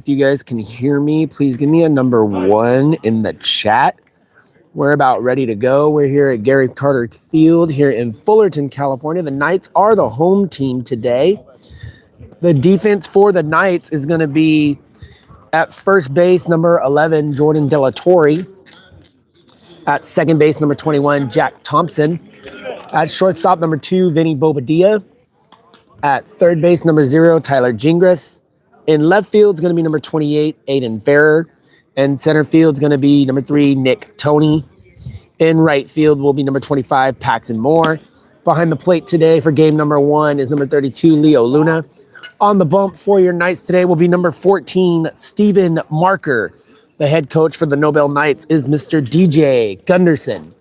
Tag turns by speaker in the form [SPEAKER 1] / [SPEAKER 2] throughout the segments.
[SPEAKER 1] If you guys can hear me, please give me a number 1 in the chat. We're about ready to go. We're here at Gary Carter Field here in Fullerton, California. The Knights are the home team today. The defense for the Knights is going to be at first base, number 11, Jordan Delatorre. At second base, number 21, Jack Thompson. At shortstop, number 2, Vinny Bobadilla. At third base, number 0, Tyler Gingras. In left field is going to be number 28, Aiden Ferrer. And center field is going to be number 3, Nick Toney. In right field will be number 25, Paxton Moore. Behind the plate today for game number 1 is number 32, Leo Luna. On the bump for your Knights today will be number 14, Stephen Marker. The head coach for the Nobel Knights is Mr. DJ Gunderson.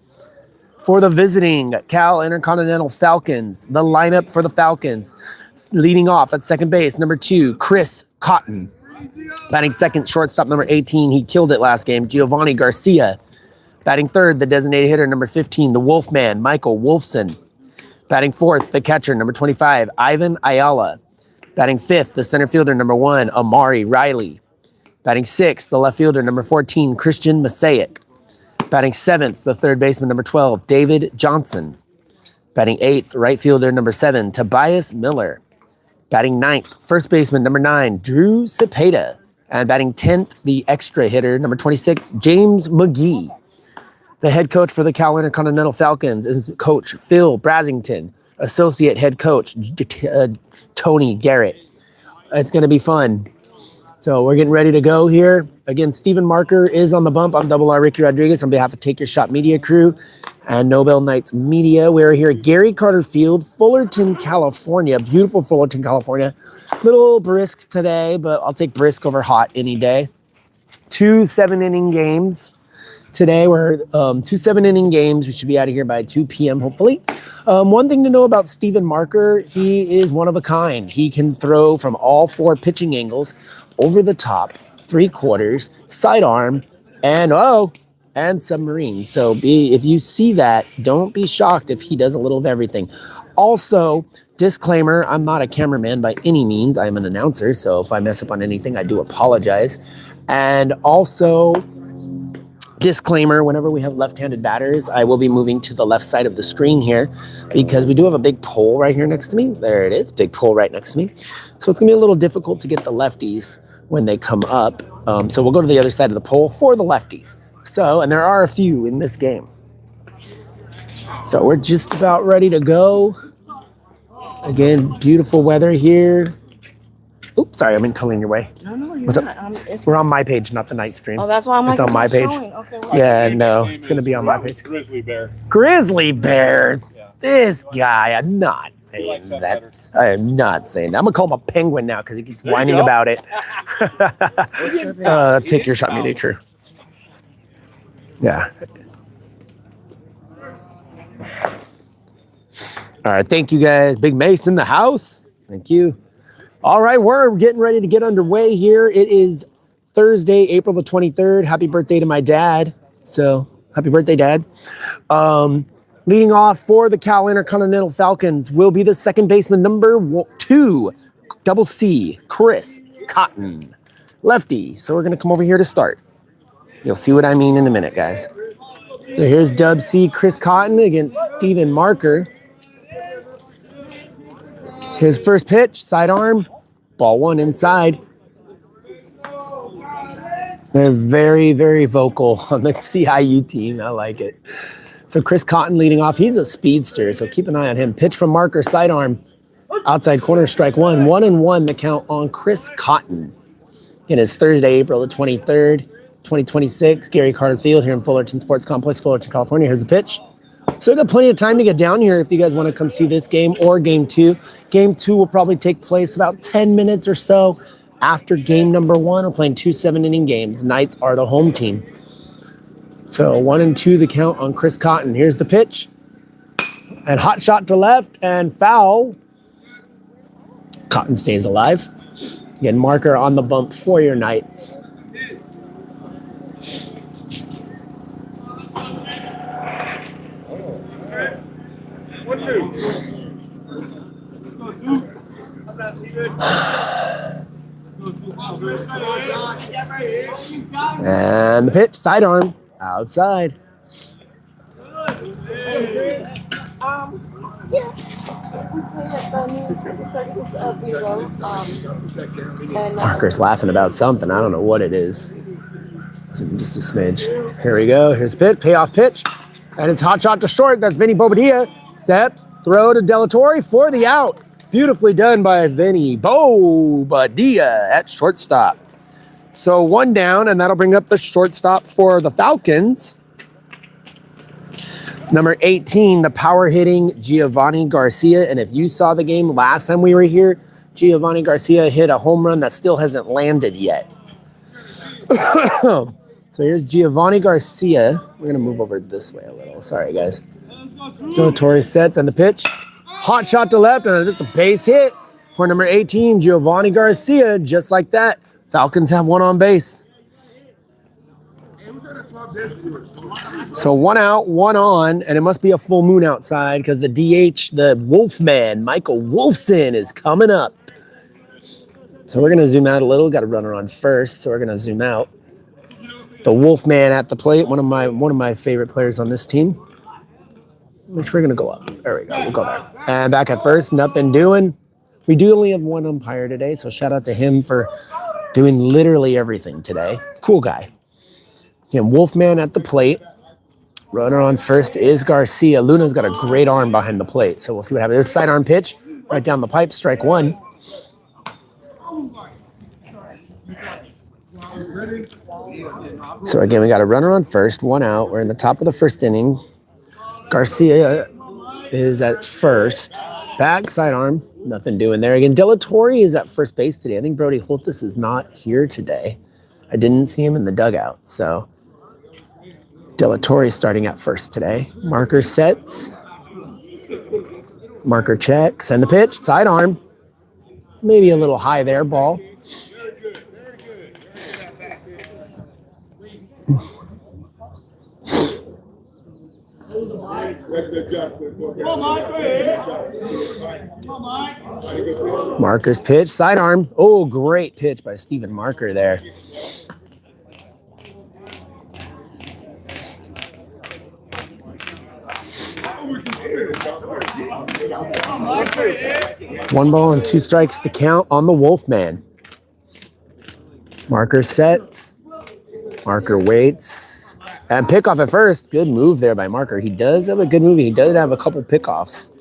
[SPEAKER 1] For the visiting Cal Intercontinental Falcons, the lineup for the Falcons, leading off at second base, number 2, Chris Cotton. Batting second, shortstop, number 18, he killed it last game, Giovanni Garcia. Batting third, the designated hitter, number 15, the Wolfman, Michael Wolfson. Batting fourth, the catcher, number 25, Ivan Ayala. Batting fifth, the center fielder, number 1, Amari Riley. Batting sixth, the left fielder, number 14, Christian Masaic. Batting seventh, the third baseman, number 12, David Johnson. Batting eighth, right fielder, number 7, Tobias Miller. Batting ninth, first baseman, number 9, Drew Cepeda. And batting 10th, the extra hitter, number 26, James McGee. The head coach for the Cal Intercontinental Falcons is Coach Phil Brasington. Associate head coach, Tony Garrett. It's going to be fun. So we're getting ready to go here. Again, Stephen Marker is on the bump. I'm Double R Ricky Rodriguez on behalf of Take Your Shot Media Crew and Nobel Knights Media. We're here at Gary Carter Field, Fullerton, California. Beautiful Fullerton, California. Little brisk today, but I'll take brisk over hot any day. 2 7-inning games. Today we're 2 7-inning games. We should be out of here by 2 p.m. hopefully. One thing to know about Stephen Marker, he is one of a kind. He can throw from all 4 pitching angles, over the top, 3/4, sidearm, and submarine. So if you see that, don't be shocked if he does a little of everything. Also, disclaimer, I'm not a cameraman by any means. I'm an announcer, so if I mess up on anything, I do apologize. And also, disclaimer, whenever we have left-handed batters, I will be moving to the left side of the screen here because we do have a big pole right here next to me. There it is, big pole right next to me. So it's going to be a little difficult to get the lefties when they come up. So we'll go to the other side of the pole for the lefties. So, and there are a few in this game. So we're just about ready to go. Again, beautiful weather here. Oops, sorry, I'm in telling your way.
[SPEAKER 2] No, you're
[SPEAKER 1] What's up?
[SPEAKER 2] not.
[SPEAKER 1] We're on my page, not the night stream.
[SPEAKER 2] Oh, that's why I'm like,
[SPEAKER 1] it's on my page.
[SPEAKER 2] Okay,
[SPEAKER 1] Yeah, no, it's going to be on my page.
[SPEAKER 3] Grizzly bear.
[SPEAKER 1] Grizzly bear.
[SPEAKER 3] Yeah.
[SPEAKER 1] This guy, I'm not saying that. I am not saying that. I'm going to call him a penguin now because he keeps whining about it. Take your shot, Media Crew. Yeah. All right, thank you guys. Big Mace in the house. Thank you. All right, we're getting ready to get underway here. It is Thursday, April the 23rd. Happy birthday to my dad. So, happy birthday, Dad. Leading off for the Cal Intercontinental Falcons will be the second baseman, number 2, double C, Chris Cotton. Lefty. So we're going to come over here to start. You'll see what I mean in a minute, guys. So here's Dub C, Chris Cotton against Stephen Marker. Here's first pitch, sidearm, ball 1 inside. They're very, very vocal on the CIU team. I like it. So Chris Cotton leading off. He's a speedster, so keep an eye on him. Pitch from Marker, sidearm, outside corner, strike 1. 1-1 the count on Chris Cotton. It is Thursday, April the 23rd, 2026. Gary Carter Field here in Fullerton Sports Complex, Fullerton, California. Here's the pitch. So we've got plenty of time to get down here if you guys want to come see this game or game 2. Game 2 will probably take place about 10 minutes or so after game number 1. We're playing 2 7-inning games. Knights are the home team. So 1-2 the count on Chris Cotton. Here's the pitch. And hot shot to left and foul. Cotton stays alive. Again, Marker on the bump for your Knights. And the pitch, sidearm, outside. Marker's laughing about something. I don't know what it is. Just a smidge. Here we go. Here's the pitch, payoff pitch. And it's hot shot to short. That's Vinny Bobadilla. Steps, throw to Delatorre for the out. Beautifully done by Vinny Bobadilla at shortstop. So 1 down, and that'll bring up the shortstop for the Falcons. Number 18, the power hitting Giovanni Garcia. And if you saw the game last time we were here, Giovanni Garcia hit a home run that still hasn't landed yet. So here's Giovanni Garcia. We're going to move over this way a little. Sorry, guys. Delatorre sets and the pitch. Hot shot to left, and it's a base hit for number 18, Giovanni Garcia. Just like that, Falcons have 1 on base. So 1 out, 1 on, and it must be a full moon outside because the DH, the Wolfman, Michael Wolfson, is coming up. So we're going to zoom out a little. Got a runner on first, so we're going to zoom out. The Wolfman at the plate, one of my favorite players on this team. Which we're going to go up. There we go. We'll go there. And back at first, nothing doing. We do only have 1 umpire today, so shout out to him for doing literally everything today. Cool guy. Again, Wolfman at the plate. Runner on first is Garcia. Luna's got a great arm behind the plate, so we'll see what happens. There's sidearm pitch right down the pipe, strike 1. So again, we got a runner on first, 1 out. We're in the top of the first inning. Garcia is at first. Back, sidearm, nothing doing there. Again, Delatorre is at first base today. I think Brody Holtis is not here today. I didn't see him in the dugout, so Delatorre is starting at first today. Marker sets. Marker checks, and the pitch, sidearm. Maybe a little high there, ball. Marker's pitch, sidearm. Oh, great pitch by Steven Marker there. One ball and 2 strikes to count on the Wolfman. Marker sets. Marker waits. And pickoff at first. Good move there by Marker. He does have a good move. He does have a couple pickoffs.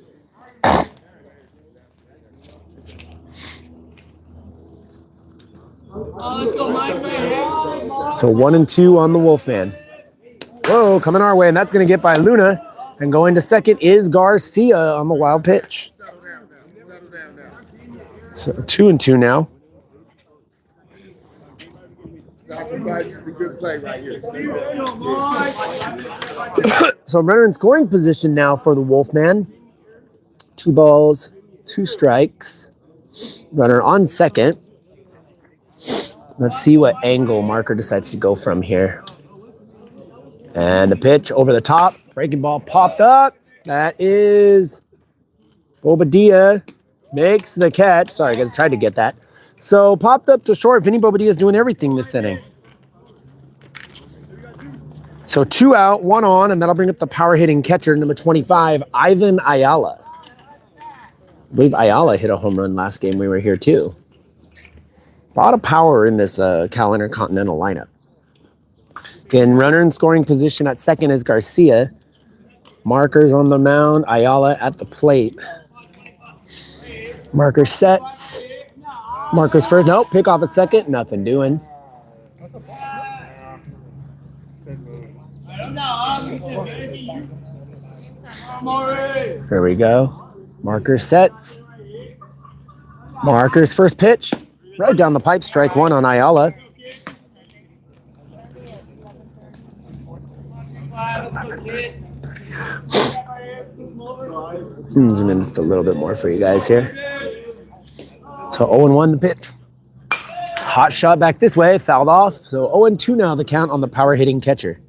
[SPEAKER 1] So 1 and 2 on the Wolfman. Whoa, coming our way, and that's going to get by Luna. And going to second is Garcia on the wild pitch. So 2 and 2 now. Sacrifice is a good play right here. So runner in scoring position now for the Wolfman. 2 balls, 2 strikes. Runner on second. Let's see what angle Marker decides to go from here. And the pitch over the top. Breaking ball popped up. That is Bobadilla makes the catch. Sorry, guys, tried to get that. So popped up to short. Vinny Bobadilla is doing everything this inning. So 2 out, 1 on, and that'll bring up the power hitting catcher, number 25, Ivan Ayala. I believe Ayala hit a home run last game we were here too. A lot of power in this Cal Intercontinental lineup. Again, runner in scoring position at second is Garcia. Marker's on the mound, Ayala at the plate. Marker sets. Marker's first. Nope, pick off at second. Nothing doing. Here we go. Marker sets. Marker's first pitch. Right down the pipe. Strike 1 on Ayala. Zoom in just a little bit more for you guys here. So 0-1 the pitch. Hot shot back this way, fouled off. So 0-2 now the count on the power hitting catcher.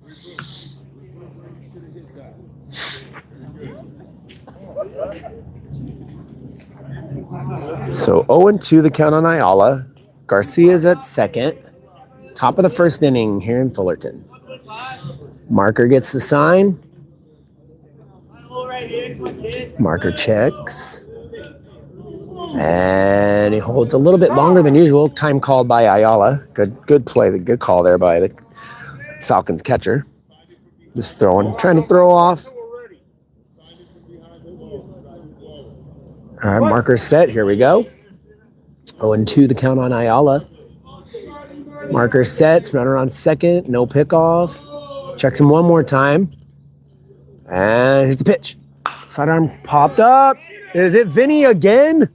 [SPEAKER 1] So 0-2 the count on Ayala. Garcia's at second. Top of the first inning here in Fullerton. Marker gets the sign. Marker checks. And he holds a little bit longer than usual. Time called by Ayala. Good play. Good call there by the Falcons catcher. Just trying to throw off. All right, marker set. Here we go. 0-2 the count on Ayala. Marker sets. Runner on second. No pickoff. Checks him one more time. And here's the pitch. Sidearm popped up. Is it Vinny again?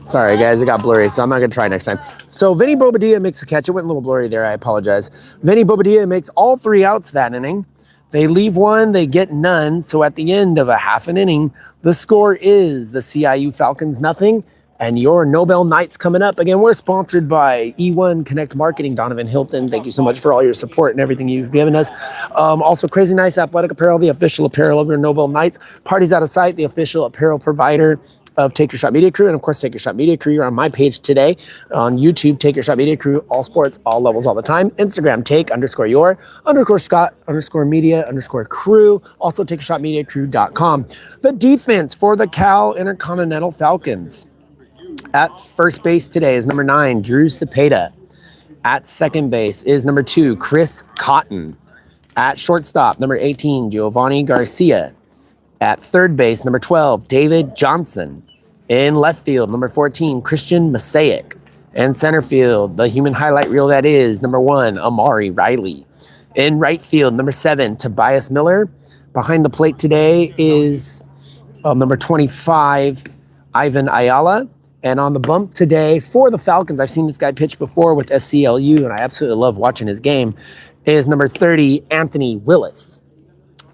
[SPEAKER 1] Sorry, guys, it got blurry, so I'm not going to try next time. So Vinny Bobadilla makes the catch. It went a little blurry there. I apologize. Vinny Bobadilla makes all 3 outs that inning. They leave one. They get none. So at the end of a half an inning, the score is the CIU Falcons 0 and your Nobel Knights coming up. Again, we're sponsored by E1 Connect Marketing, Donovan Hilton. Thank you so much for all your support and everything you've given us. Also, Crazy Nice Athletic Apparel, the official apparel of your Nobel Knights. Parties Out of Sight, the official apparel provider of Take Your Shot Media Crew. And of course, Take Your Shot Media Crew. You're on my page today on YouTube, Take Your Shot Media Crew, all sports, all levels, all the time. Instagram, take_your_Scott_media_crew. Also, TakeYourShotMediaCrew.com. The defense for the Cal Intercontinental Falcons. At first base today is number 9, Drew Cepeda. At second base is number 2, Chris Cotton. At shortstop, number 18, Giovanni Garcia. At third base, number 12, David Johnson. In left field, number 14, Christian Masaic. And center field, the human highlight reel that is, number 1, Amari Riley. In right field, number 7, Tobias Miller. Behind the plate today is number 25, Ivan Ayala. And on the bump today for the Falcons, I've seen this guy pitch before with SCLU, and I absolutely love watching his game, is number 30, Anthony Willis.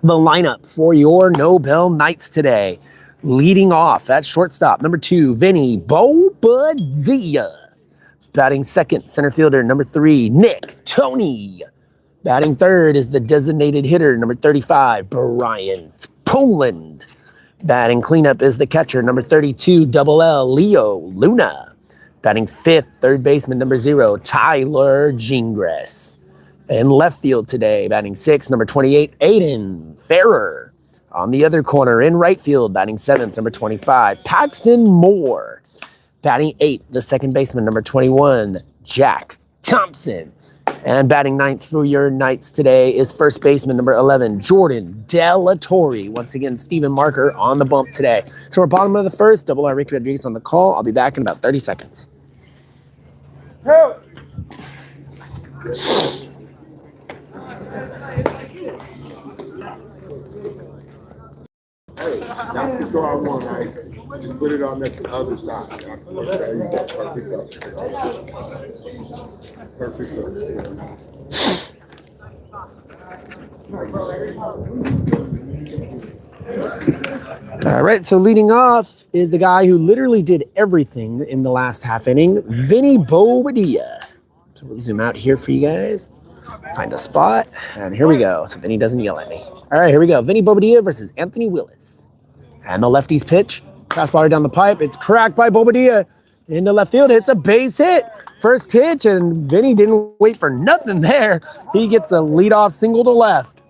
[SPEAKER 1] The lineup for your Nobel Knights today. Leading off at shortstop, number 2, Vinny Bobadilla. Batting second, center fielder, number 3, Nick Toney. Batting third is the designated hitter, number 35, Bryant Poland. Batting cleanup is the catcher, number 32, Double L, Leo Luna. Batting fifth, third baseman, number 0, Tyler Gingras. In left field today, batting 6, number 28, Aiden Ferrer. On the other corner, in right field, batting 7th, number 25, Paxton Moore. Batting 8, the second baseman, number 21, Jack Thompson. And batting 9th for your Knights today is first baseman, number 11, Jordan Delatorre. Once again, Stephen Marker on the bump today. So we're bottom of the first, Double R Ricky Rodriguez on the call. I'll be back in about 30 seconds.
[SPEAKER 2] Hey, that's the throw I want, right? Just put it on next to the other side. That's okay. You got perfect up. Perfect up.
[SPEAKER 1] All right, so leading off is the guy who literally did everything in the last half inning, Vinny Bobadilla. So we'll zoom out here for you guys. Find a spot, and here we go. So Vinny doesn't yell at me. All right, here we go. Vinny Bobadilla versus Anthony Willis. And the lefty's pitch. Fastball down the pipe. It's cracked by Bobadilla. Into left field. Hits a base hit. First pitch, and Vinny didn't wait for nothing there. He gets a leadoff single to left.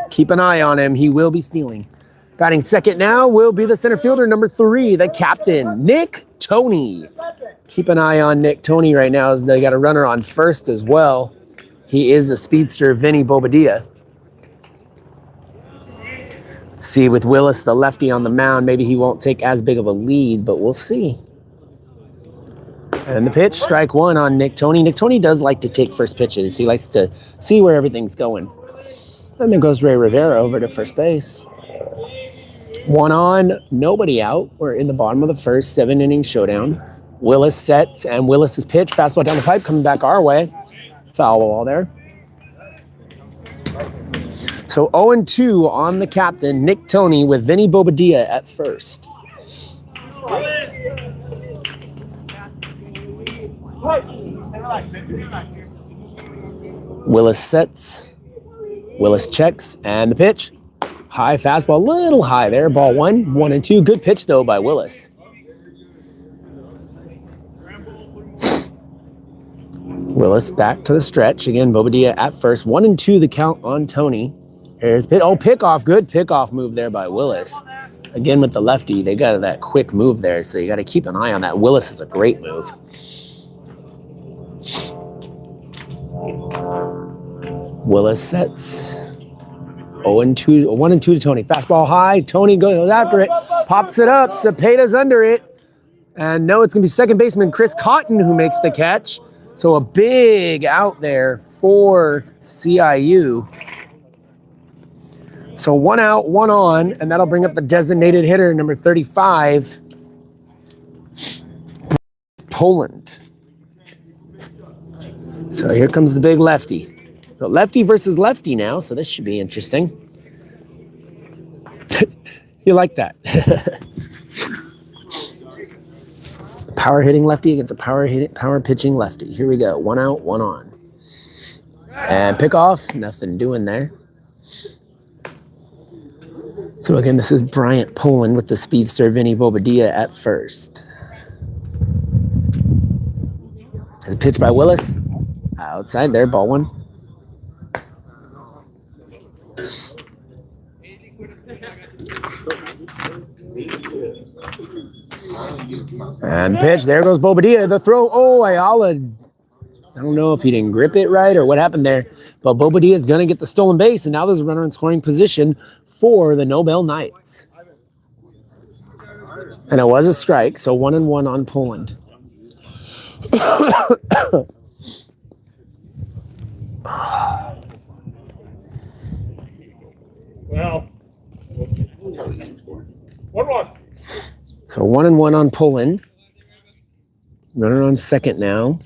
[SPEAKER 1] Keep an eye on him. He will be stealing. Batting second now will be the center fielder, number 3, the captain, Nick Toney. Keep an eye on Nick Toney right now. They got a runner on first as well. He is the speedster, Vinny Bobadilla. Let's see, with Willis, the lefty on the mound, maybe he won't take as big of a lead, but we'll see. And the pitch, strike 1 on Nick Toney. Nick Toney does like to take first pitches. He likes to see where everything's going. And there goes Ray Rivera over to first base. 1 on, nobody out. We're in the bottom of the first, 7-inning showdown. Willis sets, and Willis's pitch, fastball down the pipe, coming back our way. Foul ball there. So 0-2 on the captain, Nick Toney, with Vinny Bobadilla at first. Willis sets. Willis checks, and the pitch. High fastball, a little high there. Ball 1, 1-2. Good pitch, though, by Willis. Willis back to the stretch. Again, Bobadilla at first. 1-2 the count on Tony. Here's pickoff. Good pickoff move there by Willis. Again, with the lefty, they got that quick move there, so you got to keep an eye on that. Willis is a great move. Willis sets. 0-2, 1-2 to Tony. Fastball high. Tony goes after it. Pops it up. Cepeda's under it. And no, it's going to be second baseman Chris Cotton who makes the catch. So a big out there for CIU. So 1 out, 1 on, and that'll bring up the designated hitter, number 35, Poland. So here comes the big lefty. So lefty versus lefty now, so this should be interesting. You like that. Power hitting lefty against a power pitching lefty. Here we go. 1 out, 1 on. And pickoff, nothing doing there. So again, this is Bryant Poland with the speedster Vinny Bobadilla at first. There's a pitch by Willis. Outside there, ball 1. And pitch, there goes Bobadilla. The throw, Ayala, I don't know if he didn't grip it right or what happened there, but Bobadilla is going to get the stolen base, and now there's a runner in scoring position for the Nobel Knights. And it was a strike, so 1-1 on Poland.
[SPEAKER 3] Well, 1-1.
[SPEAKER 1] So 1-1 on Poland. Runner on second now.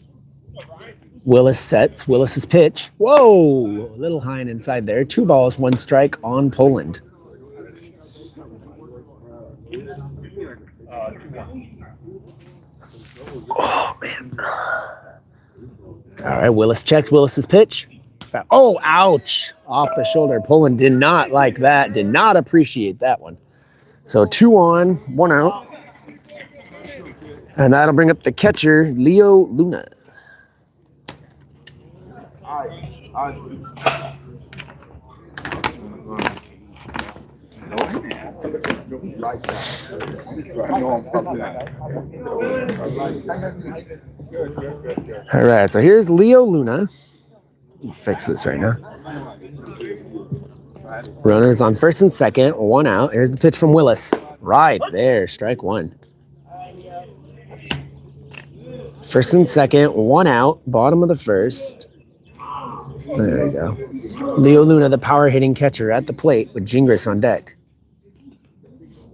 [SPEAKER 1] Willis sets. Willis's pitch. Whoa! A little high and inside there. 2 balls, 1 strike on Poland. Oh, man. All right, Willis checks Willis's pitch. Oh, ouch. Off the shoulder. Poland did not like that. Did not appreciate that one. So 2 on, 1 out. And that'll bring up the catcher, Leo Luna. All right, so here's Leo Luna. Let me fix this right now. Runners on first and second, 1 out. Here's the pitch from Willis. Right there, strike 1. First and second, 1 out, bottom of the first. There we go. Leo Luna, the power hitting catcher at the plate with Gingras on deck.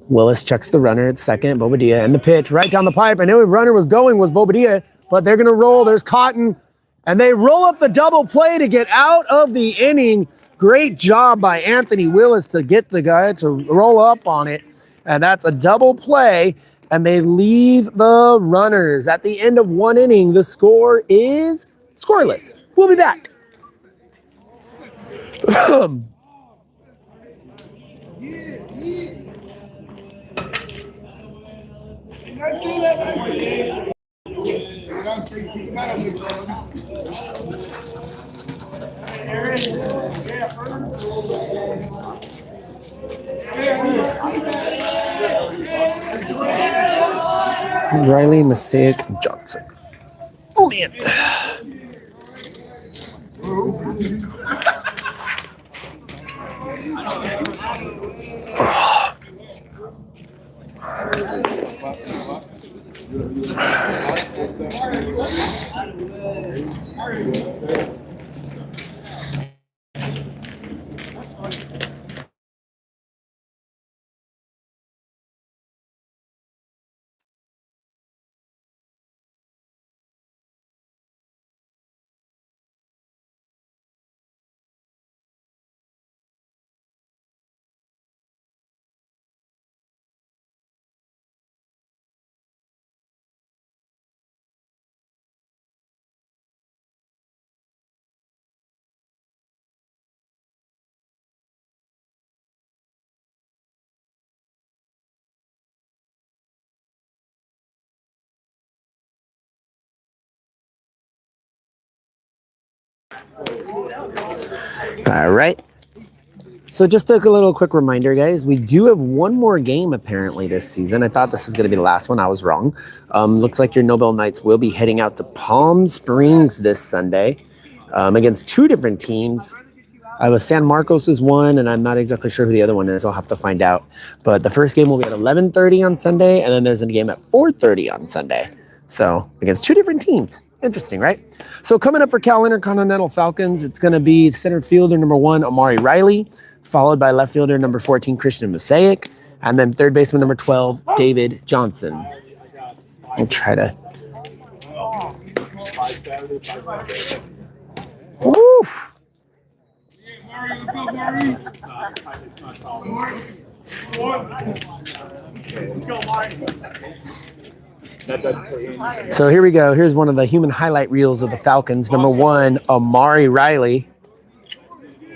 [SPEAKER 1] Willis checks the runner at second, Bobadilla, and the pitch right down the pipe. I knew the runner was going was Bobadilla, but they're going to roll. There's Cotton, and they roll up the double play to get out of the inning. Great job by Anthony Willis to get the guy to roll up on it, and that's a double play, and they leave the runners. At the end of 1 inning, the score is scoreless. We'll be back. Riley Mosaic Johnson. Oh, man. All right. So just a little quick reminder, guys. We do have one more game apparently this season. I thought this was going to be the last one. I was wrong. Looks like your Nobel Knights will be heading out to Palm Springs this Sunday against two different teams. San Marcos is one, and I'm not exactly sure who the other one is. I'll have to find out. But the first game will be at 11:30 on Sunday, and then there's a game at 4:30 on Sunday. So against two different teams. Interesting, right? So coming up for Cal Intercontinental Falcons, it's going to be center fielder number 1, Amari Riley, followed by left fielder number 14, Christian Mosaic, and then third baseman number 12, David Johnson. I'll try to... Woof! So here we go. Here's one of the human highlight reels of the Falcons. Number 1, Amari Riley.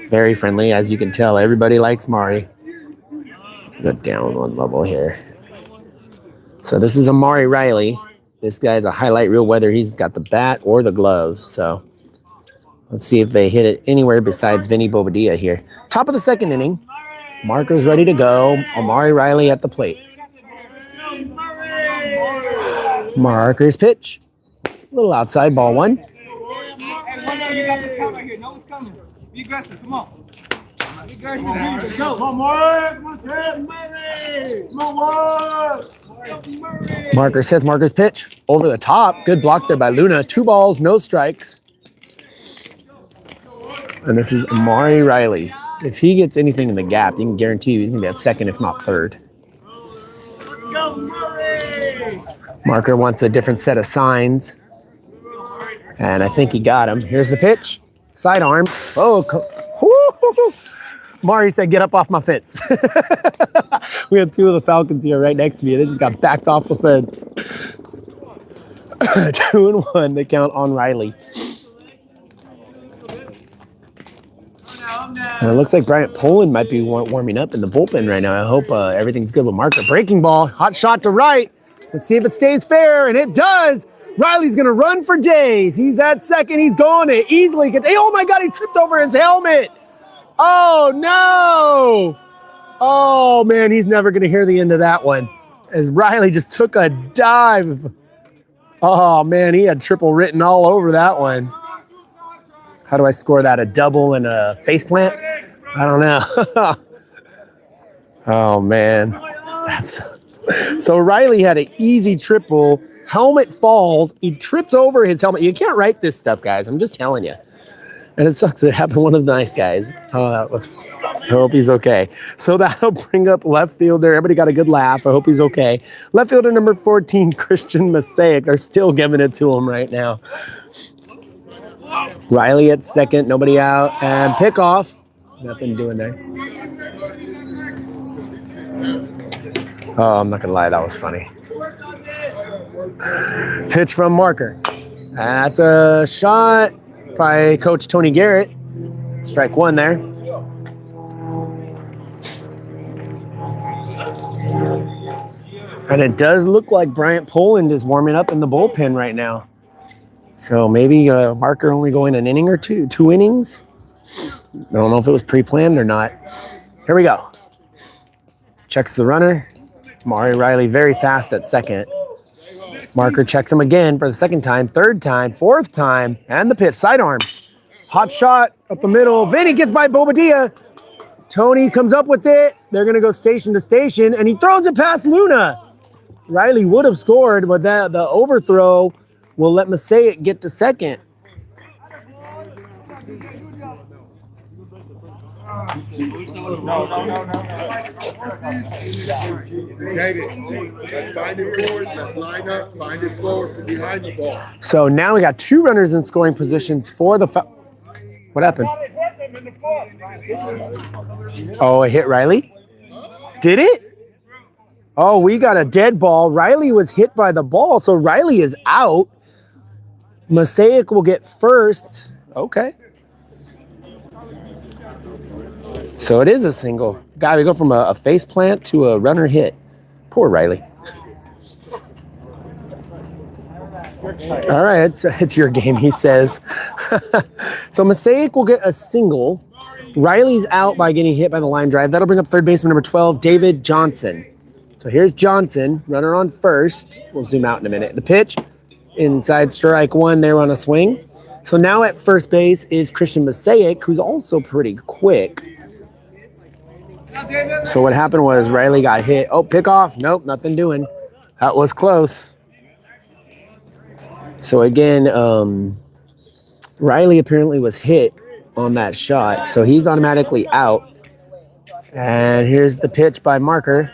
[SPEAKER 1] Very friendly, as you can tell. Everybody likes Mari. Go down one level here. So this is Amari Riley. This guy's a highlight reel, whether he's got the bat or the glove. So let's see if they hit it anywhere besides Vinny Bobadilla here. Top of the second inning. Markers ready to go. Amari Riley at the plate. Markers pitch. A little outside, ball 1.
[SPEAKER 3] Be aggressive, come on. Be aggressive, go. Come on,
[SPEAKER 1] Marker says Marker's pitch. Over the top. Good block there by Luna. 2 balls, no strikes. And this is Amari Riley. If he gets anything in the gap, you can guarantee you he's going to be at second, if not third.
[SPEAKER 3] Let's go, Murray.
[SPEAKER 1] Marker wants a different set of signs. And I think he got him. Here's the pitch. Sidearm. Oh, Mari said, get up off my fence. We have 2 of the Falcons here right next to me. They just got backed off the fence. 2-1, they count on Riley. And it looks like Bryant Poland might be warming up in the bullpen right now. I hope everything's good with Marker. Breaking ball, hot shot to right. Let's see if it stays fair, and it does. Riley's going to run for days. He's at second. He's going to easily get... Oh, my God, he tripped over his helmet. Oh, no. Oh, man, he's never going to hear the end of that one. As Riley just took a dive. Oh, man, he had triple written all over that one. How do I score that? A double and a face plant? I don't know. Oh, man. That's... So Riley had an easy triple. Helmet falls. He trips over his helmet. You can't write this stuff, guys. I'm just telling you. And it sucks. It happened to one of the nice guys. Oh, that was... I hope he's okay. So that'll bring up left fielder. Everybody got a good laugh. I hope he's okay. Left fielder number 14, Christian Mosaic. They're still giving it to him right now. Riley at second. Nobody out. And pickoff. Nothing doing there. Oh, I'm not going to lie. That was funny. Pitch from Marker. That's a shot by Coach Tony Garrett. Strike 1 there. And it does look like Bryant Poland is warming up in the bullpen right now. So maybe Marker only going an inning or two innings. I don't know if it was pre-planned or not. Here we go. Checks the runner. Amari Riley very fast at second. Marker checks him again for the second time, third time, fourth time, and the pitch, sidearm. Hot shot up the middle. Vinny gets by Bobadilla. Tony comes up with it. They're going to go station to station, and he throws it past Luna. Riley would have scored, but the overthrow will let Mosaic get to second.
[SPEAKER 2] David, let's find it forward. Let's line up. Find it forward from behind the ball.
[SPEAKER 1] So now we got 2 runners in scoring positions for the... What happened? Oh, it hit Riley? Did it? Oh, we got a dead ball. Riley was hit by the ball, so Riley is out. Mosaic will get first. Okay. So it is a single. God, we go from a face plant to a runner hit. Poor Riley. All right, it's your game, he says. So Mosaic will get a single. Riley's out by getting hit by the line drive. That'll bring up third baseman number 12, David Johnson. So here's Johnson, runner on first. We'll zoom out in a minute. The pitch, inside strike one there on a swing. So now at first base is Christian Mosaic, who's also pretty quick. So what happened was Riley got hit. Oh, pick off. Nope, nothing doing. That was close. So again, Riley apparently was hit on that shot, so he's automatically out. And here's the pitch by Marker.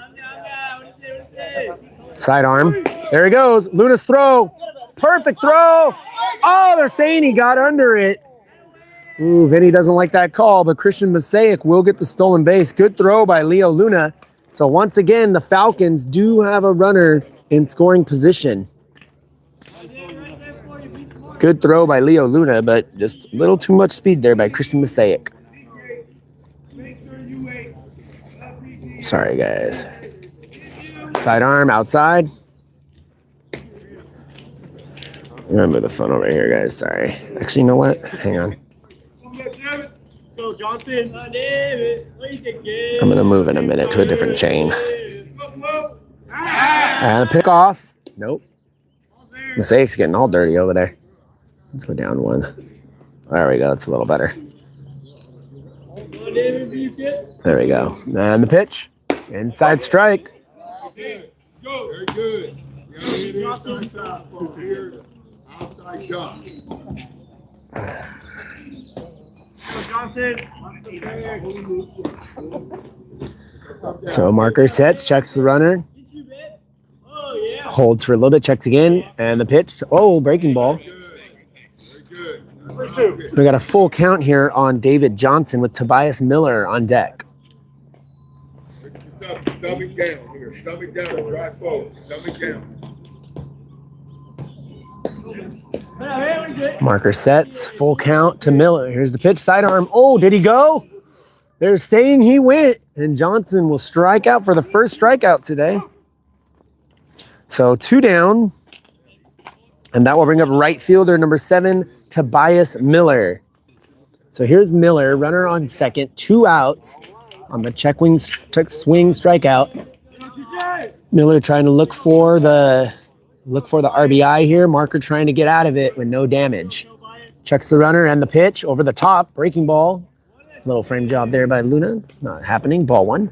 [SPEAKER 1] Sidearm. There he goes. Luna's throw. Perfect throw. Oh, they're saying he got under it. Ooh, Vinny doesn't like that call, but Christian Mosaic will get the stolen base. Good throw by Leo Luna. So once again, the Falcons do have a runner in scoring position. Good throw by Leo Luna, but just a little too much speed there by Christian Mosaic. Sorry, guys. Sidearm outside. I'm gonna move the phone over here, guys. Sorry. Actually, you know what? Hang on. I'm gonna move in a minute to a different chain. And pick off. Nope. Mosaic's getting all dirty over there. Let's go down one. There we go. It's a little better. There we go. And the pitch. Inside strike.
[SPEAKER 2] Very good. Outside jump.
[SPEAKER 1] So Marker sets, checks the runner. Holds for a little bit, checks again. And the pitch. Oh, breaking ball. We got a full count here on David Johnson with Tobias Miller on deck.
[SPEAKER 2] Stomach down here. Stomach down. Drive forward. Stomach down.
[SPEAKER 1] Marker sets, full count to Miller. Here's the pitch, sidearm. Oh, did he go? They're saying he went, and Johnson will strike out for the first strikeout today. So 2 down, and that will bring up right fielder number 7, Tobias Miller. So here's Miller, runner on second, 2 outs on the check swing strikeout. Miller trying to look for the RBI here. Marker trying to get out of it with no damage. Checks the runner and the pitch over the top. Breaking ball. Little frame job there by Luna. Not happening. Ball 1.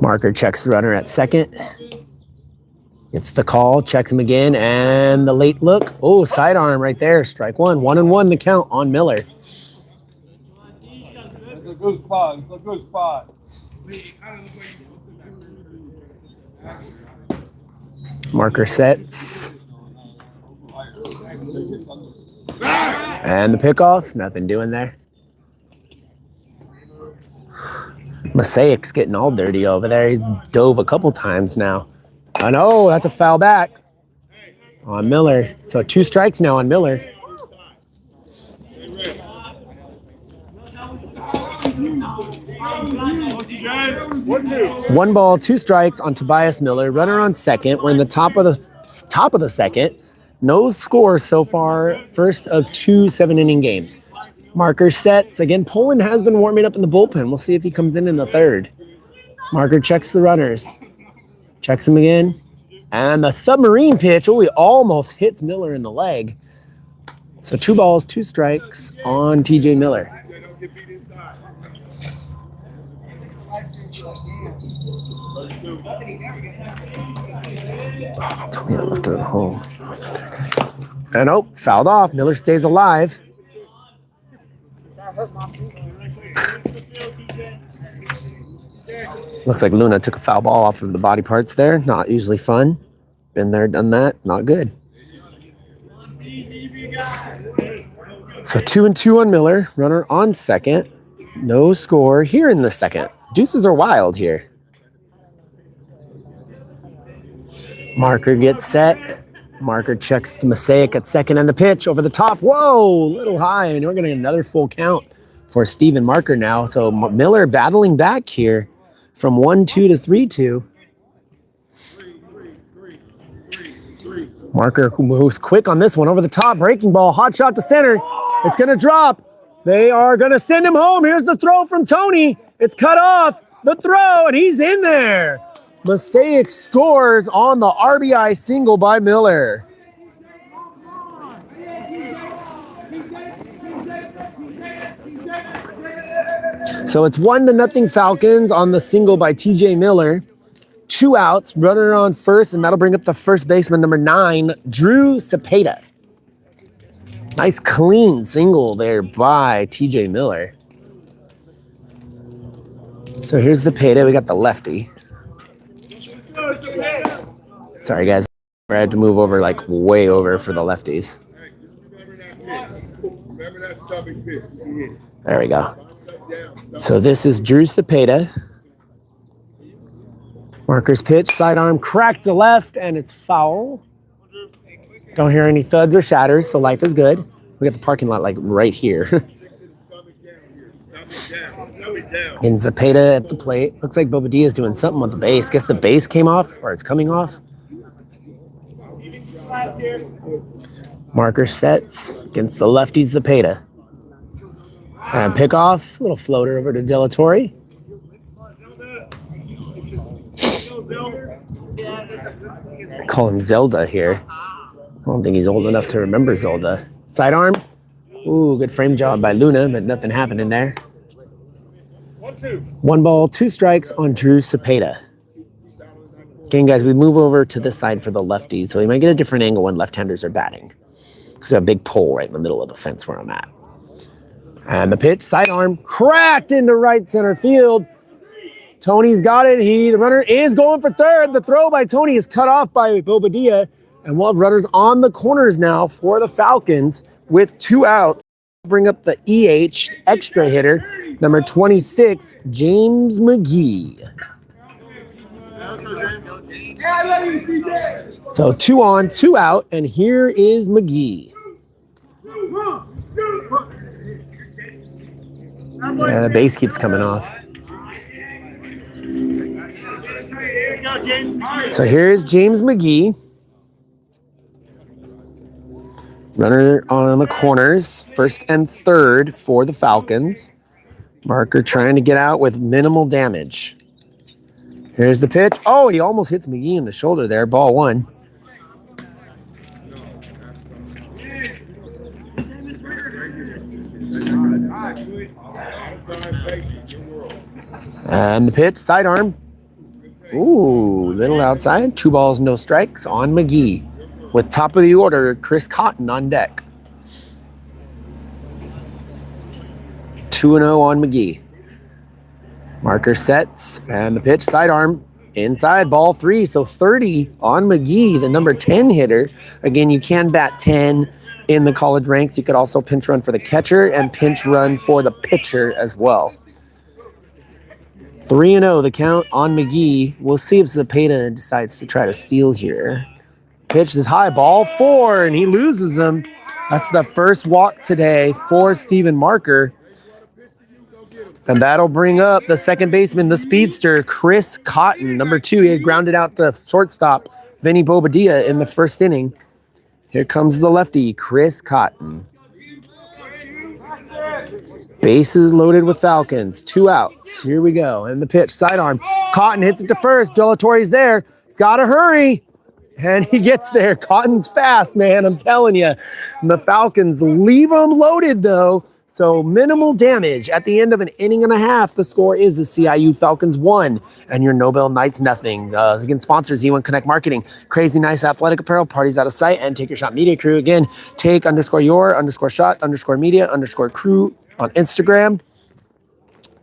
[SPEAKER 1] Marker checks the runner at second. Gets the call. Checks him again. And the late look. Oh, sidearm right there. Strike 1. 1-1 the count on Miller.
[SPEAKER 3] It's a good spot. It's a good spot.
[SPEAKER 1] Marker sets. And the pickoff. Nothing doing there. Mosaic's getting all dirty over there. He's dove a couple times now. I know, that's a foul back on Miller. So 2 strikes now on Miller. One ball, 2 strikes on Tobias Miller. Runner on second. We're in the top of the second. No score so far. First of 2 7-inning games. Marker sets. Again, Poland has been warming up in the bullpen. We'll see if he comes in the third. Marker checks the runners. Checks him again. And the submarine pitch. Oh, he almost hits Miller in the leg. So 2 balls, 2 strikes on TJ Miller. Oh, tell me I left it at home. And oh, fouled off. Miller stays alive. Looks like Luna took a foul ball off of the body parts there. Not usually fun. Been there, done that. Not good. So 2-2 on Miller. Runner on second. No score here in the second. Deuces are wild here. Marker gets set. Marker checks the Mosaic at second and the pitch over the top. Whoa, a little high. And we're going to get another full count for Stephen Marker now. So Miller battling back here from 1-2 to 3-2. Marker moves quick on this one, over the top, breaking ball, hot shot to center. It's going to drop. They are going to send him home. Here's the throw from Tony. It's cut off. The throw, and he's in there. Mosaic scores on the RBI single by Miller. So it's 1-0 Falcons on the single by TJ Miller. 2 outs, runner on first, and that'll bring up the first baseman, number 9, Drew Cepeda. Nice clean single there by TJ Miller. So here's Cepeda. We got the lefty. Sorry, guys. I had to move over, like, way over for the lefties.
[SPEAKER 2] Remember that stomach pitch.
[SPEAKER 1] There we go. So this is Drew Cepeda. Marker's pitch, sidearm cracked to left, and it's foul. Don't hear any thuds or shatters, so life is good. We got the parking lot like right here. And Cepeda at the plate. Looks like Bobadilla is doing something with the base. Guess the base came off, or it's coming off. Marker sets against the lefty Cepeda. And pick off, little floater over to Delatorre. I call him Zelda here. I don't think he's old enough to remember Zelda. Sidearm. Ooh, good frame job by Luna, but nothing happening there. 1 ball, 2 strikes on Drew Cepeda. Again, guys, we move over to this side for the lefties, so we might get a different angle when left-handers are batting. There's a big pole right in the middle of the fence where I'm at. And the pitch, sidearm, cracked into right center field. Tony's got it. The runner is going for third. The throw by Tony is cut off by Bobadilla. And we'll have runners on the corners now for the Falcons with 2 outs. Bring up the EH extra hitter, number 26, James McGee. So 2 on, 2 out, and here is McGee. Yeah, the base keeps coming off. So here's James McGee. Runner on the corners, first and third for the Falcons. Marker trying to get out with minimal damage. Here's the pitch. Oh, he almost hits McGee in the shoulder there. Ball 1. And the pitch, sidearm. Ooh, little outside. 2 balls, no strikes on McGee. With top of the order, Chris Cotton on deck. 2-0 on McGee. Marker sets, and the pitch, sidearm, inside, ball 3. So 30 on McGee, the number 10 hitter. Again, you can bat 10 in the college ranks. You could also pinch run for the catcher and pinch run for the pitcher as well. 3-0, the count on McGee. We'll see if Cepeda decides to try to steal here. Pitch is high, ball 4, and he loses them. That's the first walk today for Stephen Marker. And that'll bring up the second baseman, the speedster, Chris Cotton. Number 2, he had grounded out to shortstop, Vinny Bobadilla, in the first inning. Here comes the lefty, Chris Cotton. Bases loaded with Falcons. 2 outs. Here we go. And the pitch, sidearm. Cotton hits it to first. Delatorre's there. He's got to hurry. And he gets there. Cotton's fast, man. I'm telling you. The Falcons leave them loaded, though. So minimal damage. At the end of an inning and a half, the score is the CIU Falcons 1 and your Nobel Knights nothing. Again, sponsors E1 Connect Marketing, Crazy Nice Athletic Apparel, Parties Out of Sight, and Take Your Shot Media Crew. Again, take_your_shot_media_crew on Instagram.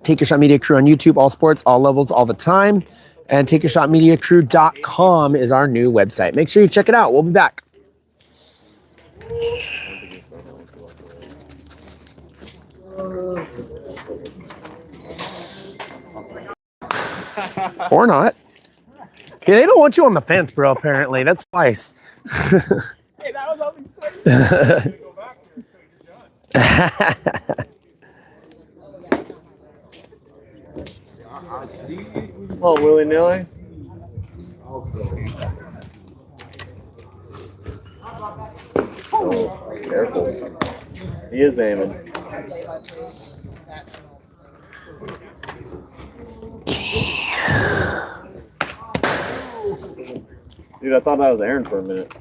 [SPEAKER 1] Take Your Shot Media Crew on YouTube, all sports, all levels, all the time. And takeyourshotmediacrew.com is our new website. Make sure you check it out. We'll be back. Or not. Yeah, they don't want you on the fence, bro, apparently. That's twice.
[SPEAKER 3] Hey, that was only 6.
[SPEAKER 2] I see it.
[SPEAKER 4] Oh, willy-nilly. Oh, careful. He is aiming. Dude, I thought I was Aaron for a minute.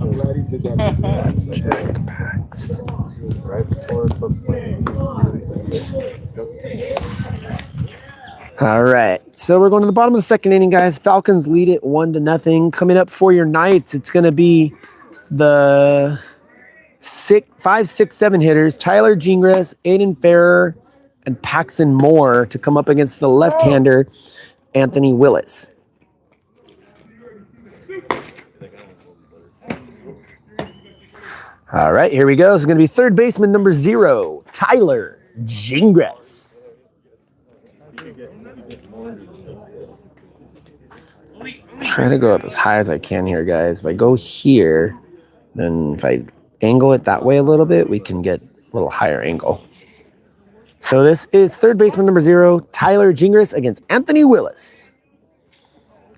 [SPEAKER 2] I'm glad he did that.
[SPEAKER 1] Jack Pax.
[SPEAKER 4] Right before the play.
[SPEAKER 1] All right, so we're going to the bottom of the second inning, guys. Falcons lead it 1-0. Coming up for your Knights, it's going to be the 5, 6, 7 hitters: Tyler Gingras, Aiden Farrer, and Paxton Moore to come up against the left-hander Anthony Willis. All right, here we go. This is going to be third baseman number 0, Tyler Gingras. Trying to go up as high as I can here, guys. If I go here, then if I angle it that way a little bit, we can get a little higher angle. So this is third baseman number 0, Tyler Gingras against Anthony Willis.